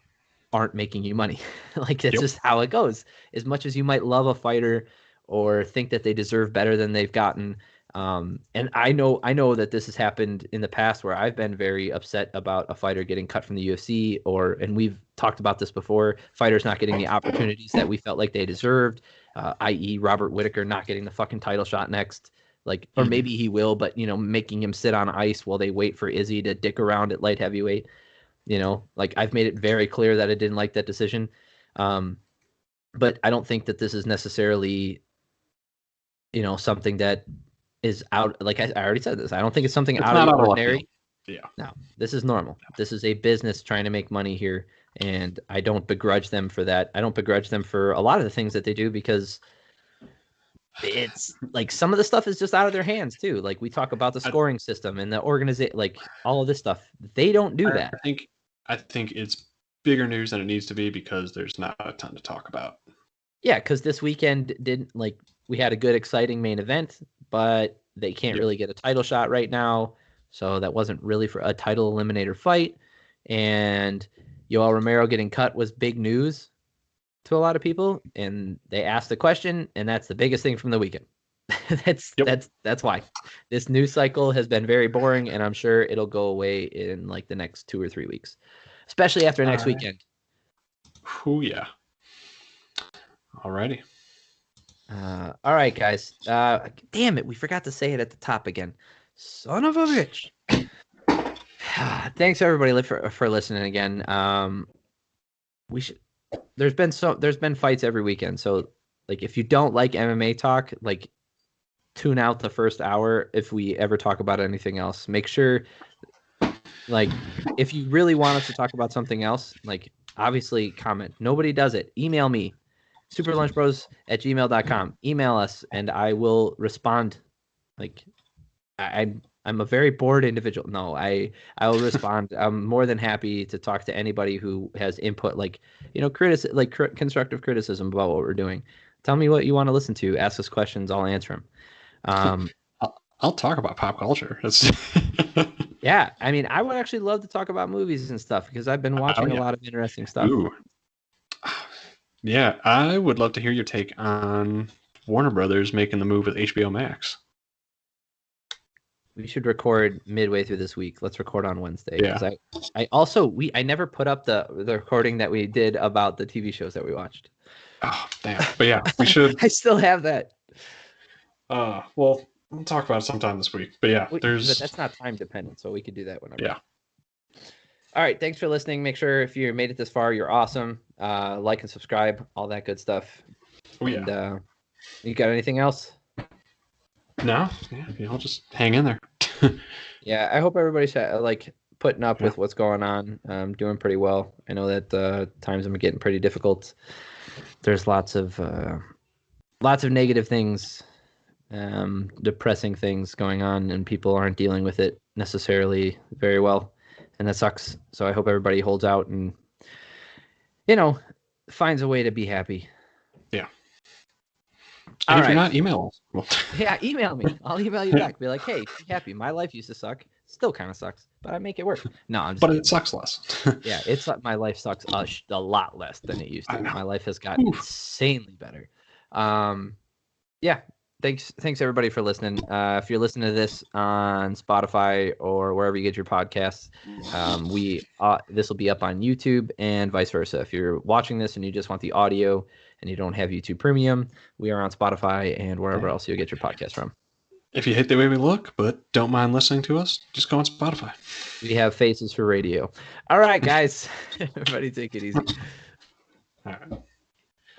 aren't making you money. Like, that's just how it goes. As much as you might love a fighter or think that they deserve better than they've gotten. And I know that this has happened in the past where I've been very upset about a fighter getting cut from the UFC and we've talked about this before, fighters not getting the opportunities that we felt like they deserved, i.e. Robert Whittaker not getting the fucking title shot next. Like, or maybe he will, but, making him sit on ice while they wait for Izzy to dick around at light heavyweight. Like, I've made it very clear that I didn't like that decision. But I don't think that this is necessarily, something that is out. Like I already said this. I don't think it's something out of the ordinary. Yeah. No, this is normal. This is a business trying to make money here. And I don't begrudge them for that. I don't begrudge them for a lot of the things that they do because it's like some of the stuff is just out of their hands too. Like, we talk about the scoring system and the organization, like all of this stuff. They don't do that. I think it's bigger news than it needs to be because there's not a ton to talk about. Yeah, because this weekend we had a good, exciting main event, but they can't really get a title shot right now. So that wasn't really for a title eliminator fight. And Yoel Romero getting cut was big news to a lot of people. And they asked the question, and that's the biggest thing from the weekend. That's why this news cycle has been very boring, and I'm sure it'll go away in like the next 2 or 3 weeks, especially after next weekend. Oh yeah. Alrighty. All right, guys. Damn it, we forgot to say it at the top again. Son of a bitch. Thanks everybody for listening again. There's been fights every weekend, so like if you don't like MMA talk, like tune out the first hour if we ever talk about anything else. Make sure, like, if you really want us to talk about something else, like, obviously comment. Nobody does it. Email me. superlunchbros@gmail.com. Email us, and I will respond. Like, I'm a very bored individual. No, I will respond. I'm more than happy to talk to anybody who has input, like, constructive criticism about what we're doing. Tell me what you want to listen to. Ask us questions. I'll answer them. I'll talk about pop culture. That's Yeah, I mean, I would actually love to talk about movies and stuff because I've been watching a lot of interesting stuff. Ooh. Yeah, I would love to hear your take on Warner Brothers making the move with HBO Max. We should record midway through this week. Let's record on Wednesday. Yeah. I never put up the recording that we did about the TV shows that we watched. Oh, damn. But yeah, we should. I still have that. Well, we'll talk about it sometime this week. But yeah, But that's not time dependent, so we could do that whenever. Yeah. All right. Thanks for listening. Make sure if you made it this far, you're awesome. Like and subscribe, all that good stuff. Oh, yeah. And you got anything else? No. Yeah, I'll just hang in there. Yeah, I hope everybody's putting up with what's going on. Doing pretty well. I know that times are getting pretty difficult. There's lots of negative things, depressing things going on, and people aren't dealing with it necessarily very well, and that sucks. So I hope everybody holds out and finds a way to be happy. Yeah. And if you're not, email us. Well. Yeah, email me. I'll email you back. Be like, hey, be happy. My life used to suck. Still kind of sucks, but I make it work. No, I'm just But kidding. It sucks less. Yeah, it's like my life sucks a lot less than it used to. My life has gotten insanely better. Yeah. Thanks everybody for listening. If you're listening to this on Spotify or wherever you get your podcasts, this will be up on YouTube and vice versa. If you're watching this and you just want the audio and you don't have YouTube Premium, we are on Spotify and wherever else you get your podcast from. If you hate the way we look but don't mind listening to us, just go on Spotify. We have faces for radio. All right, guys. Everybody take it easy. All right.